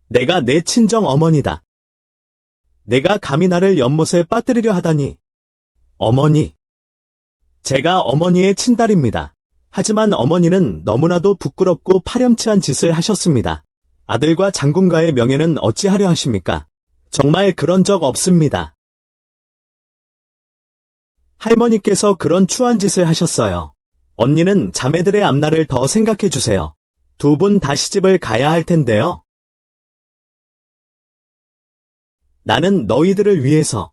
내가 내 친정 어머니다. 내가 감히 나를 연못에 빠뜨리려 하다니. 어머니. 제가 어머니의 친딸입니다. 하지만 어머니는 너무나도 부끄럽고 파렴치한 짓을 하셨습니다. 아들과 장군가의 명예는 어찌하려 하십니까? 정말 그런 적 없습니다. 할머니께서 그런 추한 짓을 하셨어요. 언니는 자매들의 앞날을 더 생각해 주세요. 두 분 다 시집을 가야 할 텐데요. 나는 너희들을 위해서,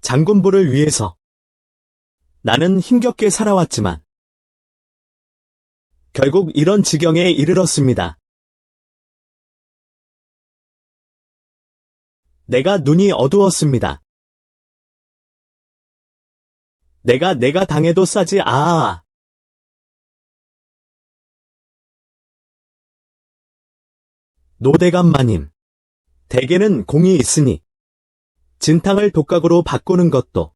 장군부를 위해서, 나는 힘겹게 살아왔지만 결국 이런 지경에 이르렀습니다. 내가 눈이 어두웠습니다. 내가 당해도 싸지 아아. 노대감 마님. 대개는 공이 있으니 진탕을 독각으로 바꾸는 것도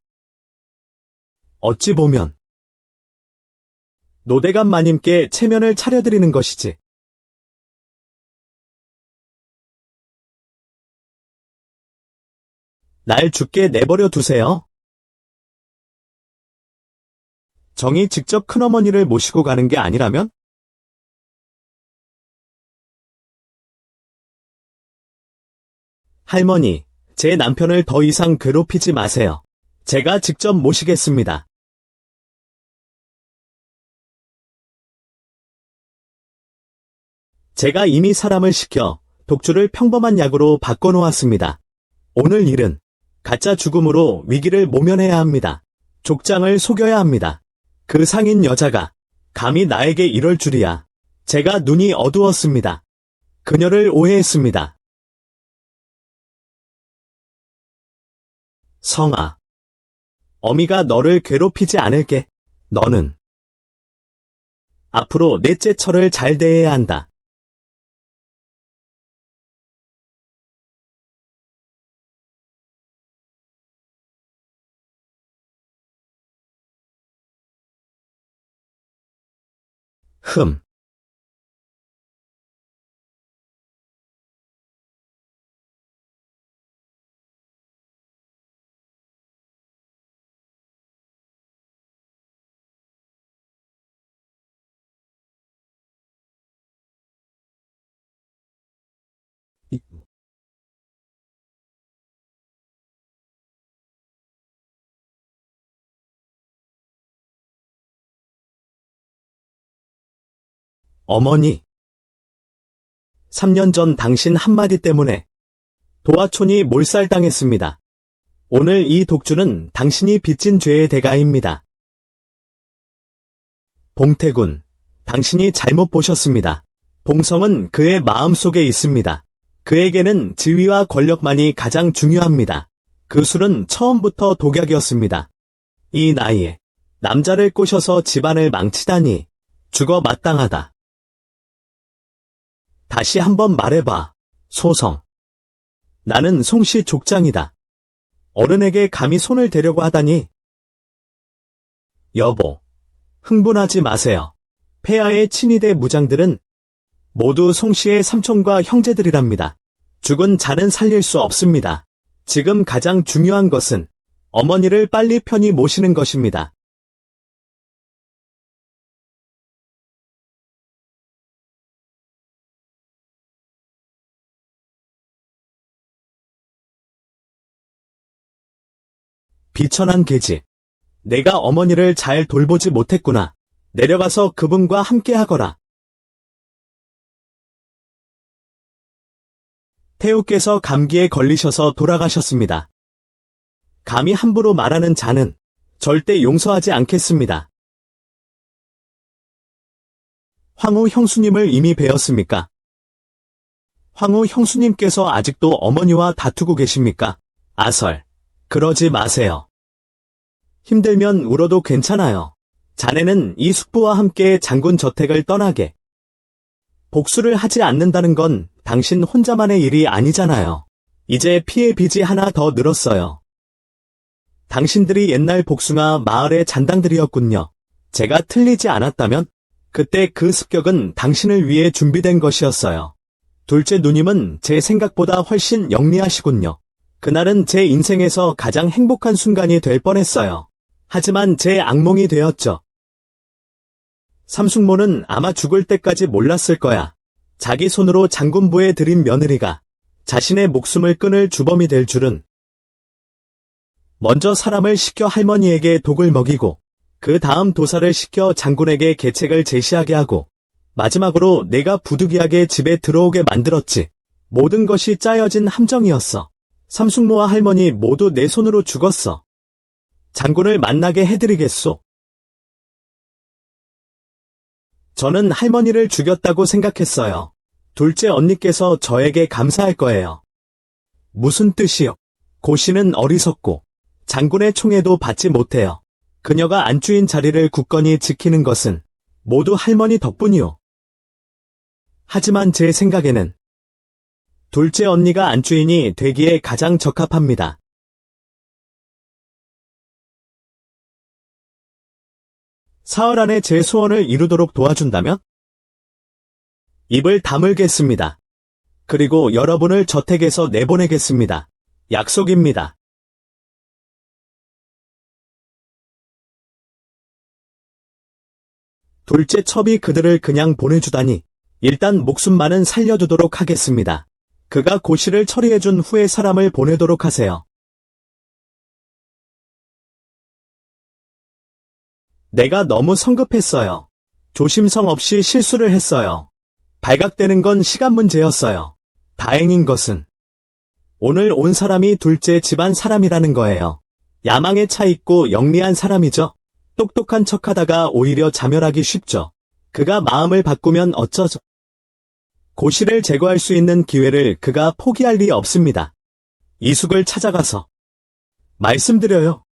어찌 보면 노대감 마님께 체면을 차려드리는 것이지. 날 죽게 내버려 두세요. 정이 직접 큰어머니를 모시고 가는 게 아니라면? 할머니, 제 남편을 더 이상 괴롭히지 마세요. 제가 직접 모시겠습니다. 제가 이미 사람을 시켜 독주를 평범한 약으로 바꿔놓았습니다. 오늘 일은 가짜 죽음으로 위기를 모면해야 합니다. 족장을 속여야 합니다. 그 상인 여자가 감히 나에게 이럴 줄이야. 제가 눈이 어두웠습니다. 그녀를 오해했습니다. 성아, 어미가 너를 괴롭히지 않을게. 너는 앞으로 넷째 처를 잘 대해야 한다. 어머니, 3년 전 당신 한마디 때문에 도화촌이 몰살당했습니다. 오늘 이 독주는 당신이 빚진 죄의 대가입니다. 봉태군, 당신이 잘못 보셨습니다. 봉성은 그의 마음속에 있습니다. 그에게는 지위와 권력만이 가장 중요합니다. 그 술은 처음부터 독약이었습니다. 이 나이에 남자를 꼬셔서 집안을 망치다니 죽어 마땅하다. 다시 한번 말해봐, 소성. 나는 송씨 족장이다. 어른에게 감히 손을 대려고 하다니. 여보, 흥분하지 마세요. 폐하의 친위대 무장들은 모두 송씨의 삼촌과 형제들이랍니다. 죽은 자는 살릴 수 없습니다. 지금 가장 중요한 것은 어머니를 빨리 편히 모시는 것입니다. 비천한 계집. 내가 어머니를 잘 돌보지 못했구나. 내려가서 그분과 함께 하거라. 태우께서 감기에 걸리셔서 돌아가셨습니다. 감히 함부로 말하는 자는 절대 용서하지 않겠습니다. 황후 형수님을 이미 뵈었습니까? 황후 형수님께서 아직도 어머니와 다투고 계십니까? 아설. 그러지 마세요. 힘들면 울어도 괜찮아요. 자네는 이 숙부와 함께 장군 저택을 떠나게. 복수를 하지 않는다는 건 당신 혼자만의 일이 아니잖아요. 이제 피해 빚이 하나 더 늘었어요. 당신들이 옛날 복숭아 마을의 잔당들이었군요. 제가 틀리지 않았다면 그때 그 습격은 당신을 위해 준비된 것이었어요. 둘째 누님은 제 생각보다 훨씬 영리하시군요. 그날은 제 인생에서 가장 행복한 순간이 될 뻔했어요. 하지만 제 악몽이 되었죠. 삼숙모는 아마 죽을 때까지 몰랐을 거야. 자기 손으로 장군부에 들인 며느리가 자신의 목숨을 끊을 주범이 될 줄은. 먼저 사람을 시켜 할머니에게 독을 먹이고 그 다음 도사를 시켜 장군에게 계책을 제시하게 하고 마지막으로 내가 부득이하게 집에 들어오게 만들었지. 모든 것이 짜여진 함정이었어. 삼숙모와 할머니 모두 내 손으로 죽었어. 장군을 만나게 해드리겠소. 저는 할머니를 죽였다고 생각했어요. 둘째 언니께서 저에게 감사할 거예요. 무슨 뜻이요? 고씨는 어리석고 장군의 총애도 받지 못해요. 그녀가 안주인 자리를 굳건히 지키는 것은 모두 할머니 덕분이요. 하지만 제 생각에는 둘째 언니가 안주인이 되기에 가장 적합합니다. 사흘 안에 제 소원을 이루도록 도와준다면? 입을 다물겠습니다. 그리고 여러분을 저택에서 내보내겠습니다. 약속입니다. 둘째 첩이 그들을 그냥 보내주다니. 일단 목숨만은 살려두도록 하겠습니다. 그가 고시를 처리해준 후에 사람을 보내도록 하세요. 내가 너무 성급했어요. 조심성 없이 실수를 했어요. 발각되는 건 시간 문제였어요. 다행인 것은 오늘 온 사람이 둘째 집안 사람이라는 거예요. 야망에 차 있고 영리한 사람이죠. 똑똑한 척하다가 오히려 자멸하기 쉽죠. 그가 마음을 바꾸면 어쩌죠? 고시를 제거할 수 있는 기회를 그가 포기할 리 없습니다. 이숙을 찾아가서 말씀드려요.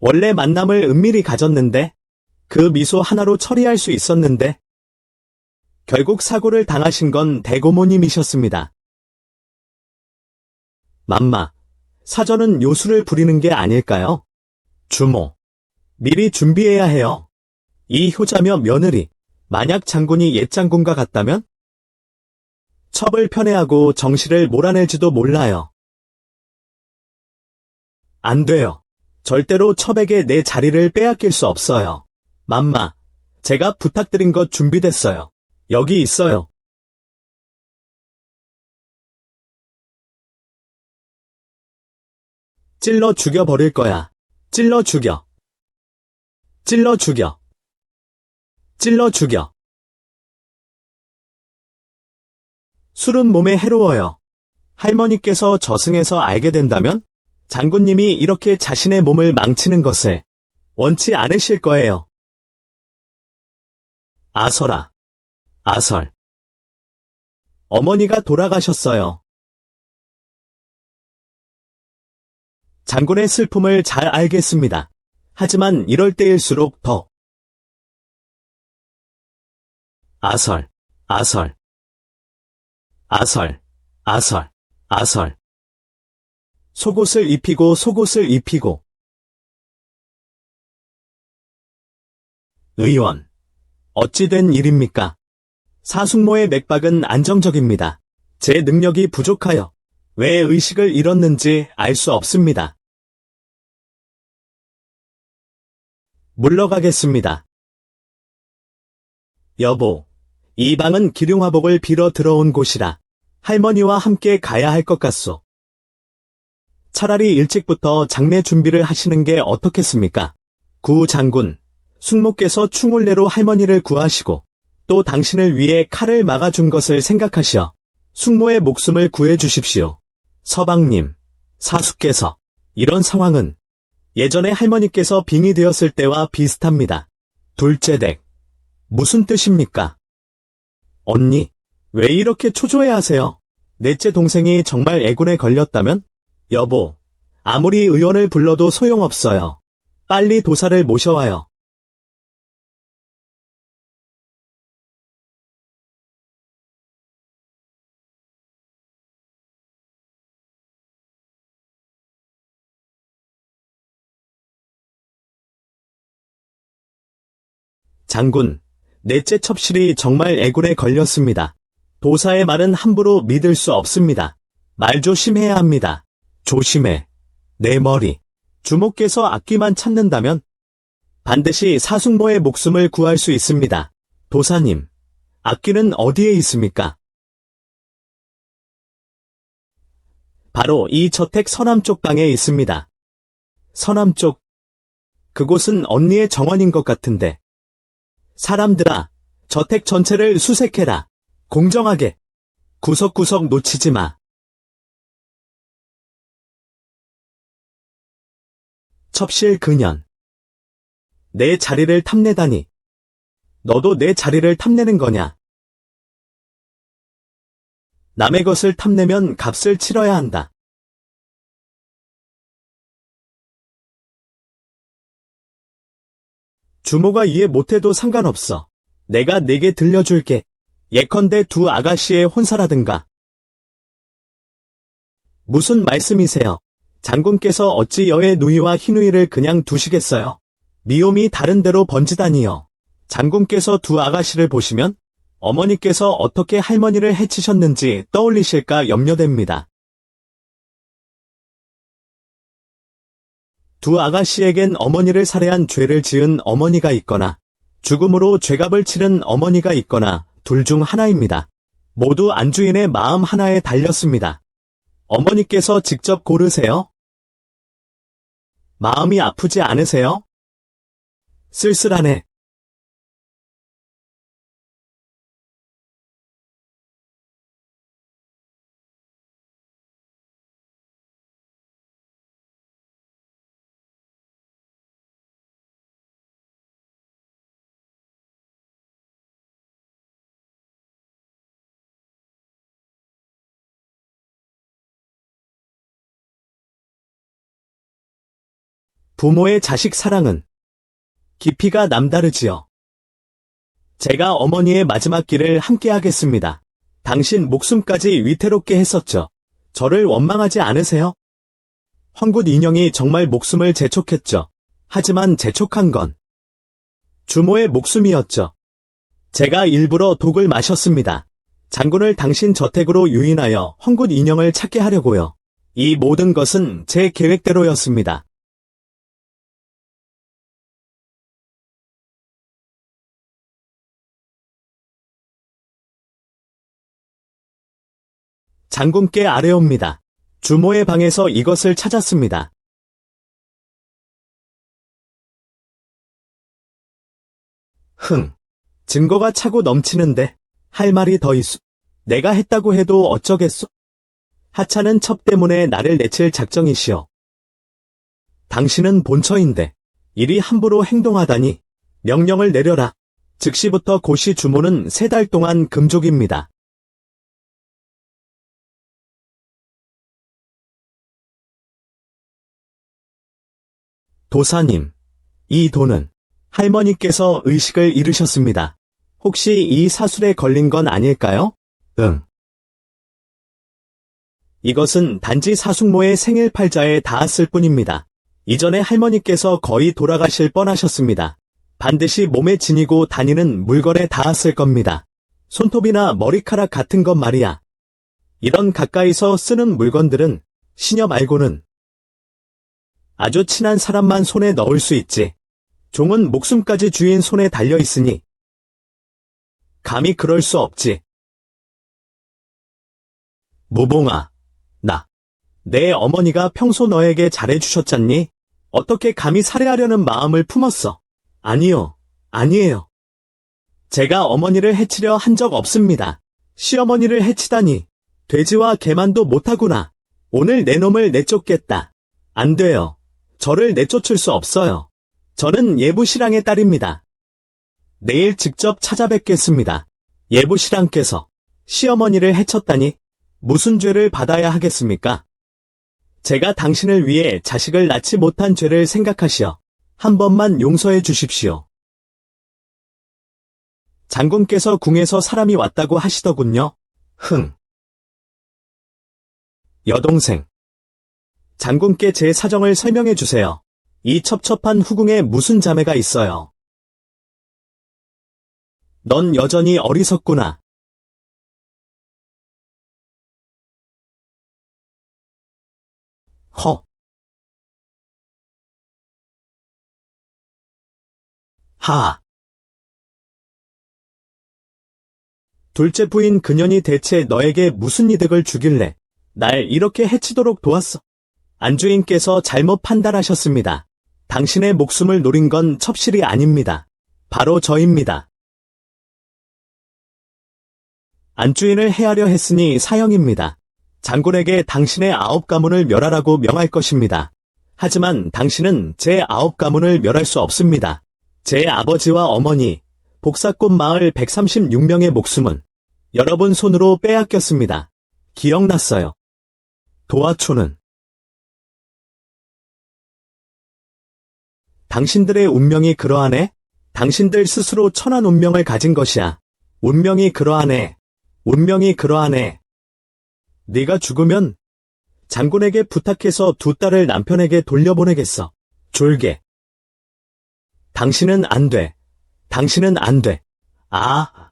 원래 만남을 은밀히 가졌는데 그 미소 하나로 처리할 수 있었는데 결국 사고를 당하신 건 대고모님이셨습니다. 맘마, 사전은 요술을 부리는 게 아닐까요? 주모, 미리 준비해야 해요. 이 효자며 며느리, 만약 장군이 옛 장군과 같다면? 첩을 편애하고 정실을 몰아낼지도 몰라요. 안 돼요. 절대로 첩에게 내 자리를 빼앗길 수 없어요. 맘마, 제가 부탁드린 것 준비됐어요. 여기 있어요. 찔러 죽여버릴 거야. 찔러 죽여. 찔러 죽여. 찔러 죽여. 술은 몸에 해로워요. 할머니께서 저승에서 알게 된다면 장군님이 이렇게 자신의 몸을 망치는 것을 원치 않으실 거예요. 아설아. 아설. 어머니가 돌아가셨어요. 장군의 슬픔을 잘 알겠습니다. 하지만 이럴 때일수록 더 아설, 아설, 아설, 아설, 아설. 속옷을 입히고 속옷을 입히고 의원, 어찌 된 일입니까? 사숙모의 맥박은 안정적입니다. 제 능력이 부족하여 왜 의식을 잃었는지 알 수 없습니다. 물러가겠습니다. 여보, 이 방은 기룡화복을 빌어 들어온 곳이라 할머니와 함께 가야 할 것 같소. 차라리 일찍부터 장례 준비를 하시는 게 어떻겠습니까? 구 장군, 숙모께서 충홀례로 할머니를 구하시고 또 당신을 위해 칼을 막아준 것을 생각하시어 숙모의 목숨을 구해주십시오. 서방님, 사숙께서 이런 상황은 예전에 할머니께서 빙의 되었을 때와 비슷합니다. 둘째 댁, 무슨 뜻입니까? 언니, 왜 이렇게 초조해하세요? 넷째 동생이 정말 애군에 걸렸다면? 여보, 아무리 의원을 불러도 소용없어요. 빨리 도사를 모셔와요. 장군, 넷째 첩실이 정말 애군에 걸렸습니다. 도사의 말은 함부로 믿을 수 없습니다. 말 조심해야 합니다. 조심해. 내 머리. 주모께서 악귀만 찾는다면 반드시 사숙모의 목숨을 구할 수 있습니다. 도사님, 악귀는 어디에 있습니까? 바로 이 저택 서남쪽 방에 있습니다. 서남쪽? 그곳은 언니의 정원인 것 같은데. 사람들아, 저택 전체를 수색해라. 공정하게. 구석구석 놓치지 마. 첩실 그년. 내 자리를 탐내다니. 너도 내 자리를 탐내는 거냐? 남의 것을 탐내면 값을 치러야 한다. 주모가 이해 못해도 상관없어. 내가 네게 들려줄게. 예컨대 두 아가씨의 혼사라든가. 무슨 말씀이세요? 장군께서 어찌 여의 누이와 희누이를 그냥 두시겠어요? 미움이 다른 데로 번지다니요. 장군께서 두 아가씨를 보시면 어머니께서 어떻게 할머니를 해치셨는지 떠올리실까 염려됩니다. 두 아가씨에겐 어머니를 살해한 죄를 지은 어머니가 있거나 죽음으로 죄값을 치른 어머니가 있거나 둘 중 하나입니다. 모두 안주인의 마음 하나에 달렸습니다. 어머니께서 직접 고르세요? 마음이 아프지 않으세요? 쓸쓸하네. 부모의 자식 사랑은 깊이가 남다르지요. 제가 어머니의 마지막 길을 함께 하겠습니다. 당신 목숨까지 위태롭게 했었죠. 저를 원망하지 않으세요? 황굿 인형이 정말 목숨을 재촉했죠. 하지만 재촉한 건 주모의 목숨이었죠. 제가 일부러 독을 마셨습니다. 장군을 당신 저택으로 유인하여 황굿 인형을 찾게 하려고요. 이 모든 것은 제 계획대로였습니다. 장군께 아뢰옵니다. 주모의 방에서 이것을 찾았습니다. 증거가 차고 넘치는데 할 말이 더 있소. 내가 했다고 해도 어쩌겠소? 하찮은 첩 때문에 나를 내칠 작정이시오. 당신은 본처인데 이리 함부로 행동하다니. 명령을 내려라. 즉시부터 고시 주모는 3달 동안 금족입니다. 도사님, 이 돈은 할머니께서 의식을 잃으셨습니다. 혹시 이 사술에 걸린 건 아닐까요? 응. 이것은 단지 사숙모의 생일 팔자에 닿았을 뿐입니다. 이전에 할머니께서 거의 돌아가실 뻔하셨습니다. 반드시 몸에 지니고 다니는 물건에 닿았을 겁니다. 손톱이나 머리카락 같은 것 말이야. 이런 가까이서 쓰는 물건들은 시녀 말고는 아주 친한 사람만 손에 넣을 수 있지. 종은 목숨까지 주인 손에 달려 있으니 감히 그럴 수 없지. 무봉아, 내 어머니가 평소 너에게 잘해주셨잖니? 어떻게 감히 살해하려는 마음을 품었어? 아니요, 아니에요. 제가 어머니를 해치려 한 적 없습니다. 시어머니를 해치다니. 돼지와 개만도 못하구나. 오늘 내 놈을 내쫓겠다. 안 돼요. 저를 내쫓을 수 없어요. 저는 예부신랑의 딸입니다. 내일 직접 찾아뵙겠습니다. 예부신랑께서 시어머니를 해쳤다니 무슨 죄를 받아야 하겠습니까? 제가 당신을 위해 자식을 낳지 못한 죄를 생각하시어 한 번만 용서해 주십시오. 장군께서 궁에서 사람이 왔다고 하시더군요. 여동생. 장군께 제 사정을 설명해 주세요. 이 첩첩한 후궁에 무슨 자매가 있어요. 넌 여전히 어리석구나. 하. 둘째 부인 그년이 대체 너에게 무슨 이득을 주길래 날 이렇게 해치도록 도왔어? 안주인께서 잘못 판단하셨습니다. 당신의 목숨을 노린 건 첩실이 아닙니다. 바로 저입니다. 안주인을 해하려 했으니 사형입니다. 장군에게 당신의 9가문을 멸하라고 명할 것입니다. 하지만 당신은 제 9가문을 멸할 수 없습니다. 제 아버지와 어머니, 복사꽃 마을 136명의 목숨은 여러분 손으로 빼앗겼습니다. 기억났어요. 도화초는 당신들의 운명이 그러하네? 당신들 스스로 천한 운명을 가진 것이야. 운명이 그러하네. 운명이 그러하네. 네가 죽으면 장군에게 부탁해서 두 딸을 남편에게 돌려보내겠어. 졸게. 당신은 안 돼. 당신은 안 돼. 아.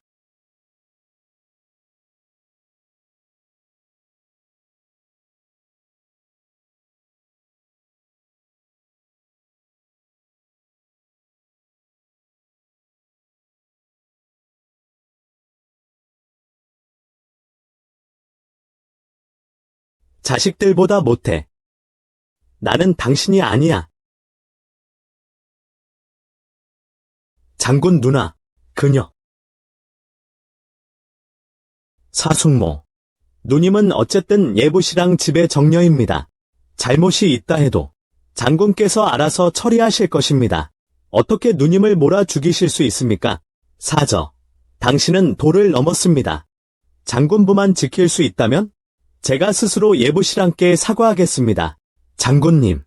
자식들보다 못해. 나는 당신이 아니야. 장군 누나, 그녀. 사숙모. 누님은 어쨌든 예부신랑 집의 정녀입니다. 잘못이 있다 해도 장군께서 알아서 처리하실 것입니다. 어떻게 누님을 몰아 죽이실 수 있습니까? 사저. 당신은 도를 넘었습니다. 장군부만 지킬 수 있다면 제가 스스로 예부신랑께 사과하겠습니다. 장군님.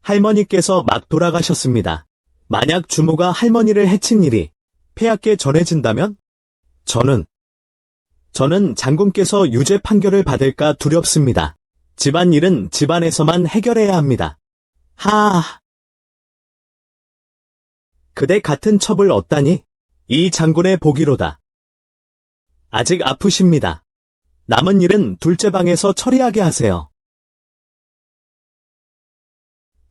할머니께서 막 돌아가셨습니다. 만약 주모가 할머니를 해친 일이 폐하께 전해진다면? 저는 장군께서 유죄 판결을 받을까 두렵습니다. 집안일은 집안에서만 해결해야 합니다. 하아. 그대 같은 첩을 얻다니? 이 장군의 복이로다. 아직 아프십니다. 남은 일은 둘째 방에서 처리하게 하세요.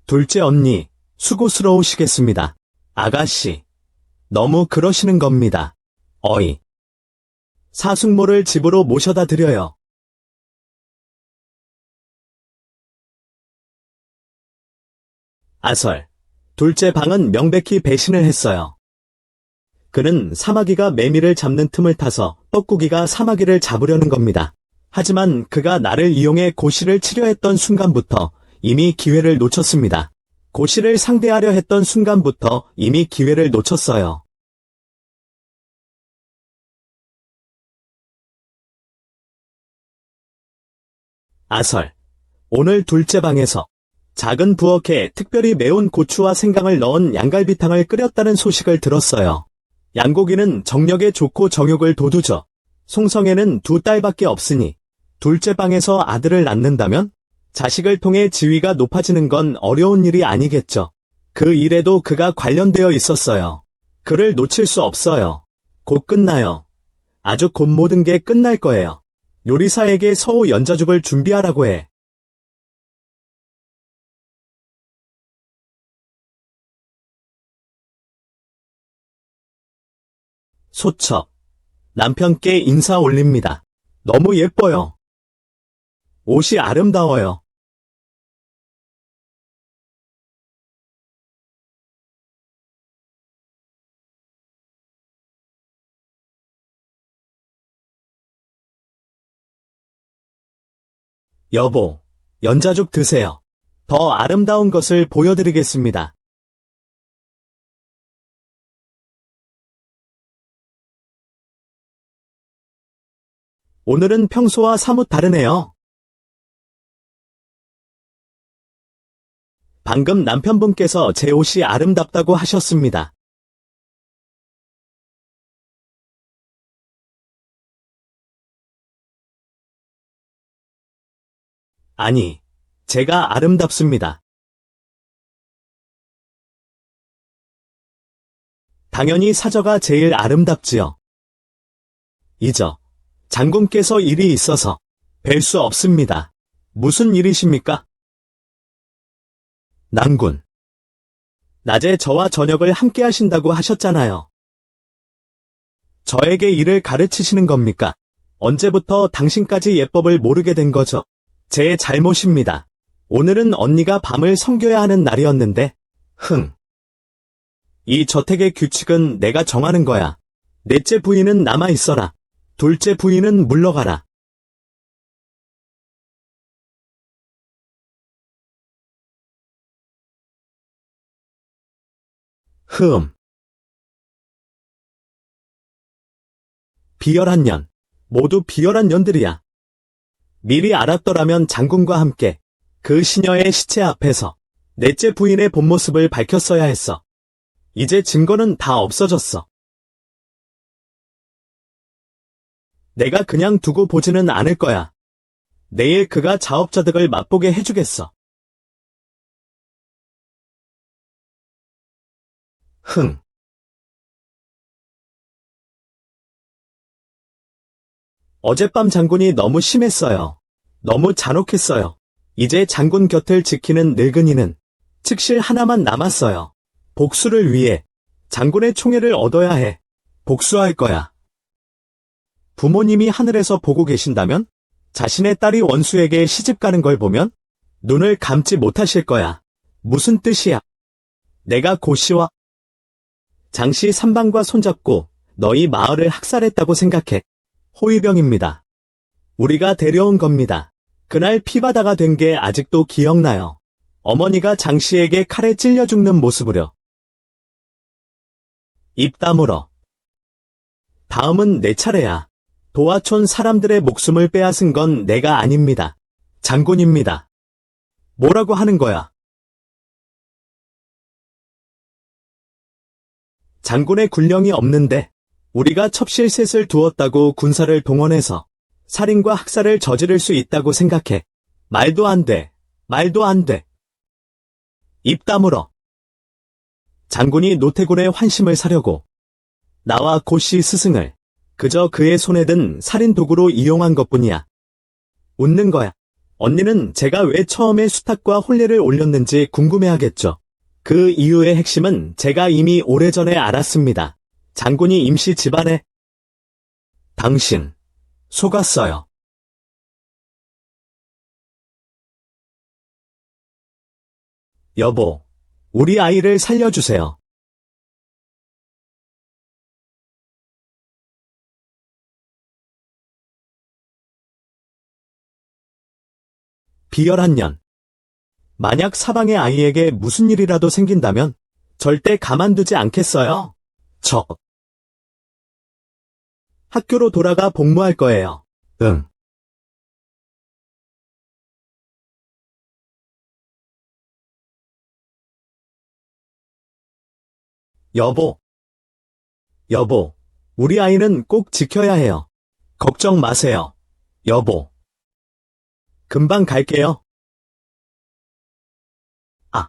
둘째 언니, 수고스러우시겠습니다. 아가씨, 너무 그러시는 겁니다. 어이. 사숙모를 집으로 모셔다 드려요. 아설. 둘째 방은 명백히 배신을 했어요. 그는 사마귀가 매미를 잡는 틈을 타서 뻐꾸기가 사마귀를 잡으려는 겁니다. 하지만 그가 나를 이용해 고시를 치려 했던 순간부터 이미 기회를 놓쳤습니다. 고시를 상대하려 했던 순간부터 이미 기회를 놓쳤어요. 아설. 오늘 둘째 방에서 작은 부엌에 특별히 매운 고추와 생강을 넣은 양갈비탕을 끓였다는 소식을 들었어요. 양고기는 정력에 좋고 정욕을 돋우죠. 송성에는 두 딸밖에 없으니 둘째 방에서 아들을 낳는다면 자식을 통해 지위가 높아지는 건 어려운 일이 아니겠죠. 그 일에도 그가 관련되어 있었어요. 그를 놓칠 수 없어요. 곧 끝나요. 아주 곧 모든 게 끝날 거예요. 요리사에게 서우 연자죽을 준비하라고 해. 소첩. 남편께 인사 올립니다. 너무 예뻐요. 옷이 아름다워요. 여보, 연자죽 드세요. 더 아름다운 것을 보여드리겠습니다. 오늘은 평소와 사뭇 다르네요. 방금 남편분께서 제 옷이 아름답다고 하셨습니다. 아니, 제가 아름답습니다. 당연히 사저가 제일 아름답지요. 이저, 장군께서 일이 있어서 뵐 수 없습니다. 무슨 일이십니까? 남군. 낮에 저와 저녁을 함께 하신다고 하셨잖아요. 저에게 일을 가르치시는 겁니까? 언제부터 당신까지 예법을 모르게 된 거죠? 제 잘못입니다. 오늘은 언니가 밤을 섬겨야 하는 날이었는데, 이 저택의 규칙은 내가 정하는 거야. 넷째 부인은 남아 있어라. 둘째 부인은 물러가라. 흠. 비열한 년. 모두 비열한 년들이야. 미리 알았더라면 장군과 함께 그 시녀의 시체 앞에서 넷째 부인의 본 모습을 밝혔어야 했어. 이제 증거는 다 없어졌어. 내가 그냥 두고 보지는 않을 거야. 내일 그가 자업자득을 맛보게 해주겠어. 흥. 어젯밤 장군이 너무 심했어요. 너무 잔혹했어요. 이제 장군 곁을 지키는 늙은이는 측실 하나만 남았어요. 복수를 위해 장군의 총애를 얻어야 해. 복수할 거야. 부모님이 하늘에서 보고 계신다면 자신의 딸이 원수에게 시집 가는 걸 보면 눈을 감지 못하실 거야. 무슨 뜻이야? 내가 고씨와 장씨 삼방과 손잡고 너희 마을을 학살했다고 생각해. 호위병입니다. 우리가 데려온 겁니다. 그날 피바다가 된 게 아직도 기억나요. 어머니가 장씨에게 칼에 찔려 죽는 모습으로. 입 다물어. 다음은 내 차례야. 도화촌 사람들의 목숨을 빼앗은 건 내가 아닙니다. 장군입니다. 뭐라고 하는 거야? 장군의 군령이 없는데 우리가 첩실셋을 두었다고 군사를 동원해서 살인과 학살을 저지를 수 있다고 생각해. 말도 안 돼. 말도 안 돼. 입 다물어. 장군이 노태군의 환심을 사려고 나와 고씨 스승을 그저 그의 손에 든 살인 도구로 이용한 것뿐이야. 웃는 거야. 언니는 제가 왜 처음에 수탉과 혼례를 올렸는지 궁금해하겠죠. 그 이유의 핵심은 제가 이미 오래전에 알았습니다. 장군이 임시 집안에 당신 속았어요. 여보, 우리 아이를 살려주세요. 비열한 년. 만약 사방의 아이에게 무슨 일이라도 생긴다면 절대 가만두지 않겠어요. 저 학교로 돌아가 복무할 거예요. 응. 여보, 여보, 우리 아이는 꼭 지켜야 해요. 걱정 마세요. 여보. 금방 갈게요. 아.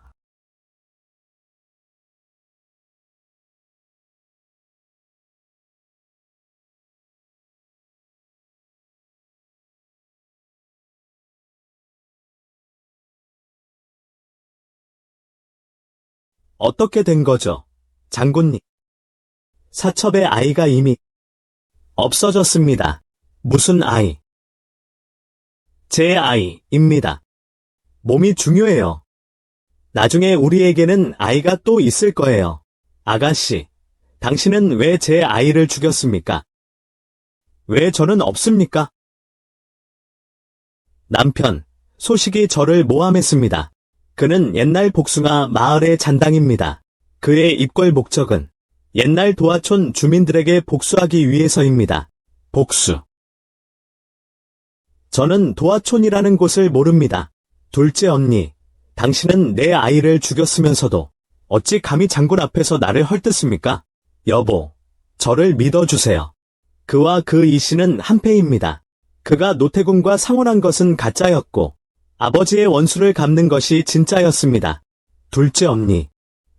어떻게 된 거죠, 장군님? 사첩의 아이가 이미 없어졌습니다. 무슨 아이? 제 아이입니다. 몸이 중요해요. 나중에 우리에게는 아이가 또 있을 거예요. 아가씨, 당신은 왜 제 아이를 죽였습니까? 왜 저는 없습니까? 남편, 소식이 저를 모함했습니다. 그는 옛날 복숭아 마을의 잔당입니다. 그의 입궐 목적은 옛날 도하촌 주민들에게 복수하기 위해서입니다. 복수. 저는 도하촌이라는 곳을 모릅니다. 둘째 언니, 당신은 내 아이를 죽였으면서도 어찌 감히 장군 앞에서 나를 헐뜯습니까? 여보, 저를 믿어주세요. 그와 그 이씨는 한패입니다. 그가 노태군과 상혼한 것은 가짜였고 아버지의 원수를 갚는 것이 진짜였습니다. 둘째 언니,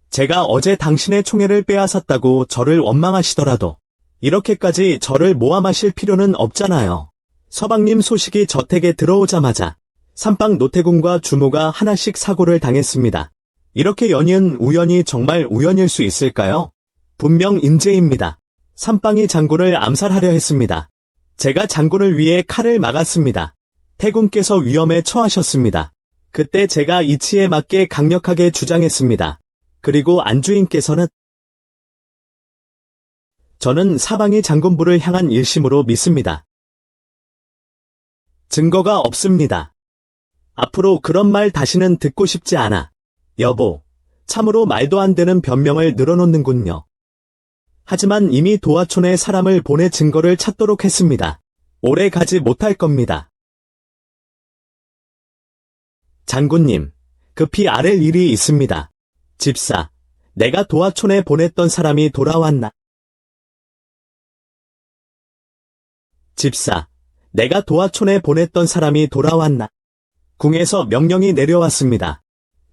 제가 어제 당신의 총애를 빼앗았다고 저를 원망하시더라도 이렇게까지 저를 모함하실 필요는 없잖아요. 서방님 소식이 저택에 들어오자마자 삼방 노태군과 주모가 하나씩 사고를 당했습니다. 이렇게 연이은 우연이 정말 우연일 수 있을까요? 분명 인재입니다. 삼방이 장군을 암살하려 했습니다. 제가 장군을 위해 칼을 막았습니다. 태군께서 위험에 처하셨습니다. 그때 제가 이치에 맞게 강력하게 주장했습니다. 그리고 안주인께서는 저는 사방이 장군부를 향한 일심으로 믿습니다. 증거가 없습니다. 앞으로 그런 말 다시는 듣고 싶지 않아. 여보, 참으로 말도 안 되는 변명을 늘어놓는군요. 하지만 이미 도하촌에 사람을 보내 증거를 찾도록 했습니다. 오래 가지 못할 겁니다. 장군님, 급히 아랠 일이 있습니다. 집사, 내가 도하촌에 보냈던 사람이 돌아왔나? 집사, 내가 도하촌에 보냈던 사람이 돌아왔나? 궁에서 명령이 내려왔습니다.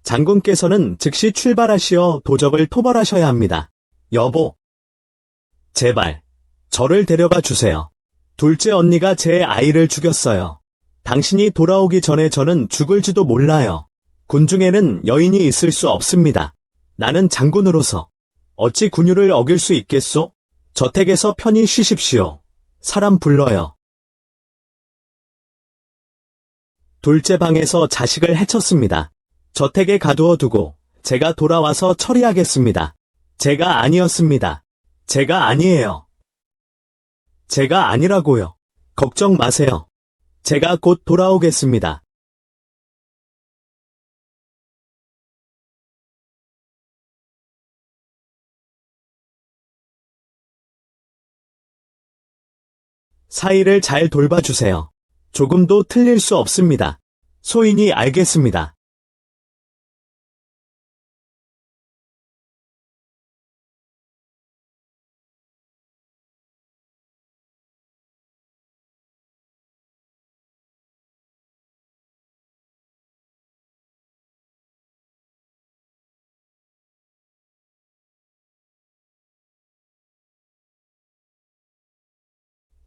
장군께서는 즉시 출발하시어 도적을 토벌하셔야 합니다. 여보, 제발, 저를 데려가 주세요. 둘째 언니가 제 아이를 죽였어요. 당신이 돌아오기 전에 저는 죽을지도 몰라요. 군중에는 여인이 있을 수 없습니다. 나는 장군으로서 어찌 군율을 어길 수 있겠소? 저택에서 편히 쉬십시오. 사람 불러요. 둘째 방에서 자식을 해쳤습니다. 저택에 가두어 두고 제가 돌아와서 처리하겠습니다. 제가 아니었습니다. 제가 아니에요. 제가 아니라고요. 걱정 마세요. 제가 곧 돌아오겠습니다. 사이를 잘 돌봐주세요. 조금도 틀릴 수 없습니다. 소인이 알겠습니다.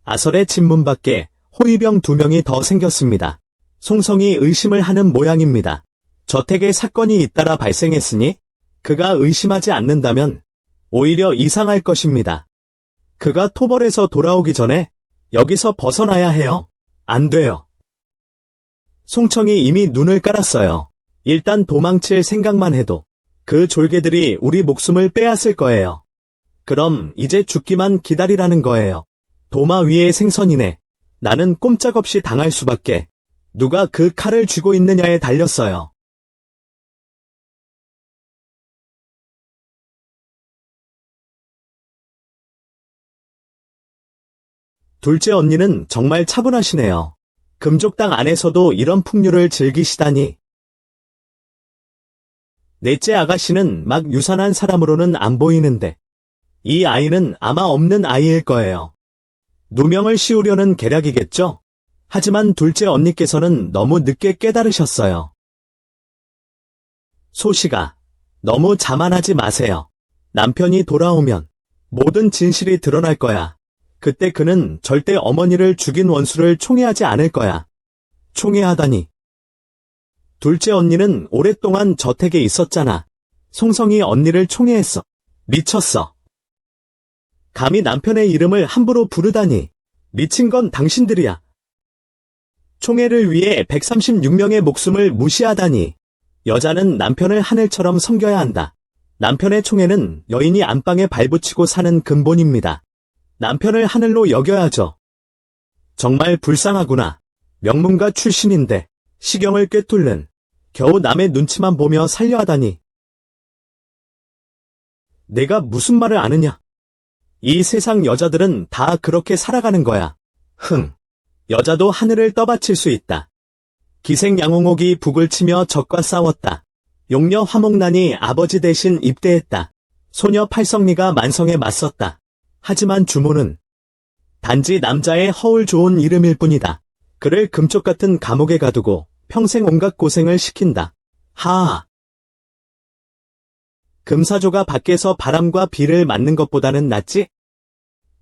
아설의 집문 밖에 호위병 2명이 더 생겼습니다. 송성이 의심을 하는 모양입니다. 저택에 사건이 잇따라 발생했으니 그가 의심하지 않는다면 오히려 이상할 것입니다. 그가 토벌에서 돌아오기 전에 여기서 벗어나야 해요. 안 돼요. 송청이 이미 눈을 깔았어요. 일단 도망칠 생각만 해도 그 졸개들이 우리 목숨을 빼앗을 거예요. 그럼 이제 죽기만 기다리라는 거예요. 도마 위의 생선이네. 나는 꼼짝없이 당할 수밖에. 누가 그 칼을 쥐고 있느냐에 달렸어요. 둘째 언니는 정말 차분하시네요. 금족당 안에서도 이런 풍류를 즐기시다니. 넷째 아가씨는 막 유산한 사람으로는 안 보이는데 이 아이는 아마 없는 아이일 거예요. 누명을 씌우려는 계략이겠죠? 하지만 둘째 언니께서는 너무 늦게 깨달으셨어요. 소시가, 너무 자만하지 마세요. 남편이 돌아오면 모든 진실이 드러날 거야. 그때 그는 절대 어머니를 죽인 원수를 총애하지 않을 거야. 총애하다니. 둘째 언니는 오랫동안 저택에 있었잖아. 송성이 언니를 총애했어. 미쳤어. 감히 남편의 이름을 함부로 부르다니. 미친 건 당신들이야. 총애를 위해 136명의 목숨을 무시하다니. 여자는 남편을 하늘처럼 섬겨야 한다. 남편의 총애는 여인이 안방에 발붙이고 사는 근본입니다. 남편을 하늘로 여겨야죠. 정말 불쌍하구나. 명문가 출신인데 시경을 꿰뚫는 겨우 남의 눈치만 보며 살려 하다니. 내가 무슨 말을 아느냐. 이 세상 여자들은 다 그렇게 살아가는 거야. 여자도 하늘을 떠받칠 수 있다. 기생양홍옥이 북을 치며 적과 싸웠다. 용녀 화목난이 아버지 대신 입대했다. 소녀 팔성리가 만성에 맞섰다. 하지만 주모는 단지 남자의 허울 좋은 이름일 뿐이다. 그를 금쪽 같은 감옥에 가두고 평생 온갖 고생을 시킨다. 하하. 금사조가 밖에서 바람과 비를 맞는 것보다는 낫지?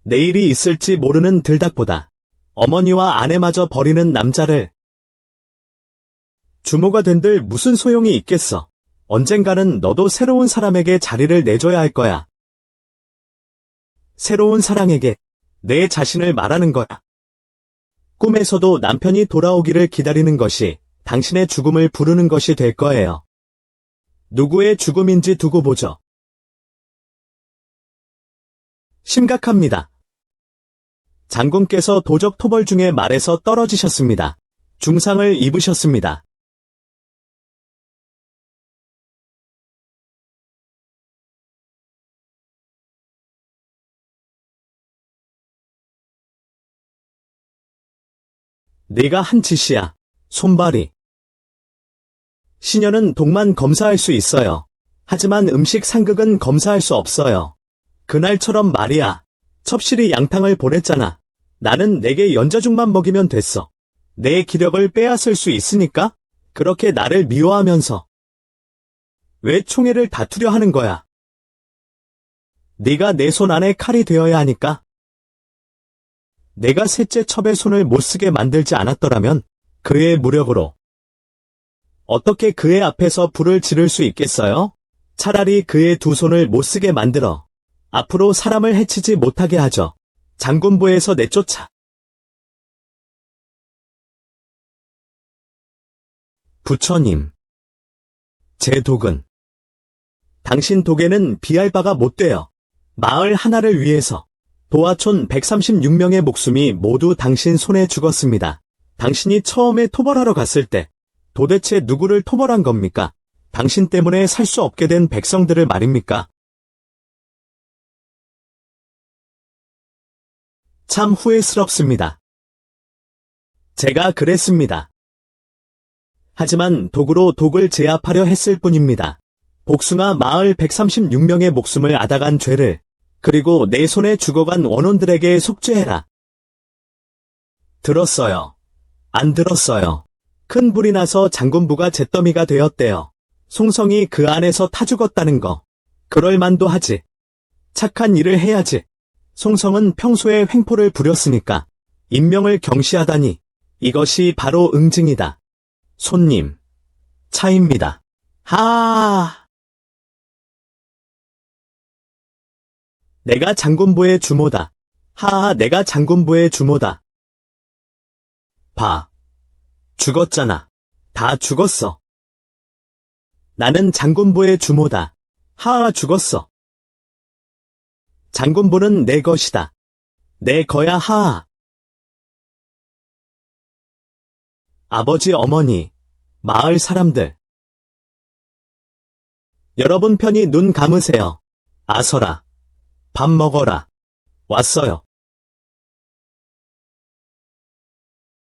내일이 있을지 모르는 들닭보다 어머니와 아내마저 버리는 남자를. 주모가 된들 무슨 소용이 있겠어. 언젠가는 너도 새로운 사람에게 자리를 내줘야 할 거야. 새로운 사랑에게 내 자신을 말하는 거야. 꿈에서도 남편이 돌아오기를 기다리는 것이 당신의 죽음을 부르는 것이 될 거예요. 누구의 죽음인지 두고 보죠. 심각합니다. 장군께서 도적 토벌 중에 말에서 떨어지셨습니다. 중상을 입으셨습니다. 네가 한 짓이야. 손발이. 시녀는 독만 검사할 수 있어요. 하지만 음식 상극은 검사할 수 없어요. 그날처럼 말이야. 첩실이 양탕을 보냈잖아. 나는 내게 연자죽만 먹이면 됐어. 내 기력을 빼앗을 수 있으니까? 그렇게 나를 미워하면서 왜 총애를 다투려 하는 거야? 네가 내 손 안에 칼이 되어야 하니까? 내가 셋째 첩의 손을 못 쓰게 만들지 않았더라면 그의 무력으로 어떻게 그의 앞에서 불을 지를 수 있겠어요? 차라리 그의 두 손을 못 쓰게 만들어 앞으로 사람을 해치지 못하게 하죠. 장군부에서 내쫓아. 부처님. 제 독은 당신 독에는 비할 바가 못 돼요. 마을 하나를 위해서 도하촌 136명의 목숨이 모두 당신 손에 죽었습니다. 당신이 처음에 토벌하러 갔을 때 도대체 누구를 토벌한 겁니까? 당신 때문에 살 수 없게 된 백성들을 말입니까? 참 후회스럽습니다. 제가 그랬습니다. 하지만 독으로 독을 제압하려 했을 뿐입니다. 복숭아 마을 136명의 목숨을 앗아간 죄를 그리고 내 손에 죽어간 원혼들에게 속죄해라. 들었어요. 안 들었어요. 큰 불이 나서 장군부가 잿더미가 되었대요. 송성이 그 안에서 타 죽었다는 거. 그럴 만도 하지. 착한 일을 해야지. 송성은 평소에 횡포를 부렸으니까 인명을 경시하다니. 이것이 바로 응징이다. 손님. 차입니다. 하아. 내가 장군부의 주모다. 하하, 내가 장군부의 주모다. 봐. 죽었잖아. 다 죽었어. 나는 장군부의 주모다. 하하, 죽었어. 장군부는 내 것이다. 내 거야, 하하. 아버지, 어머니, 마을 사람들. 여러분 편히 눈 감으세요. 아서라. 밥 먹어라. 왔어요.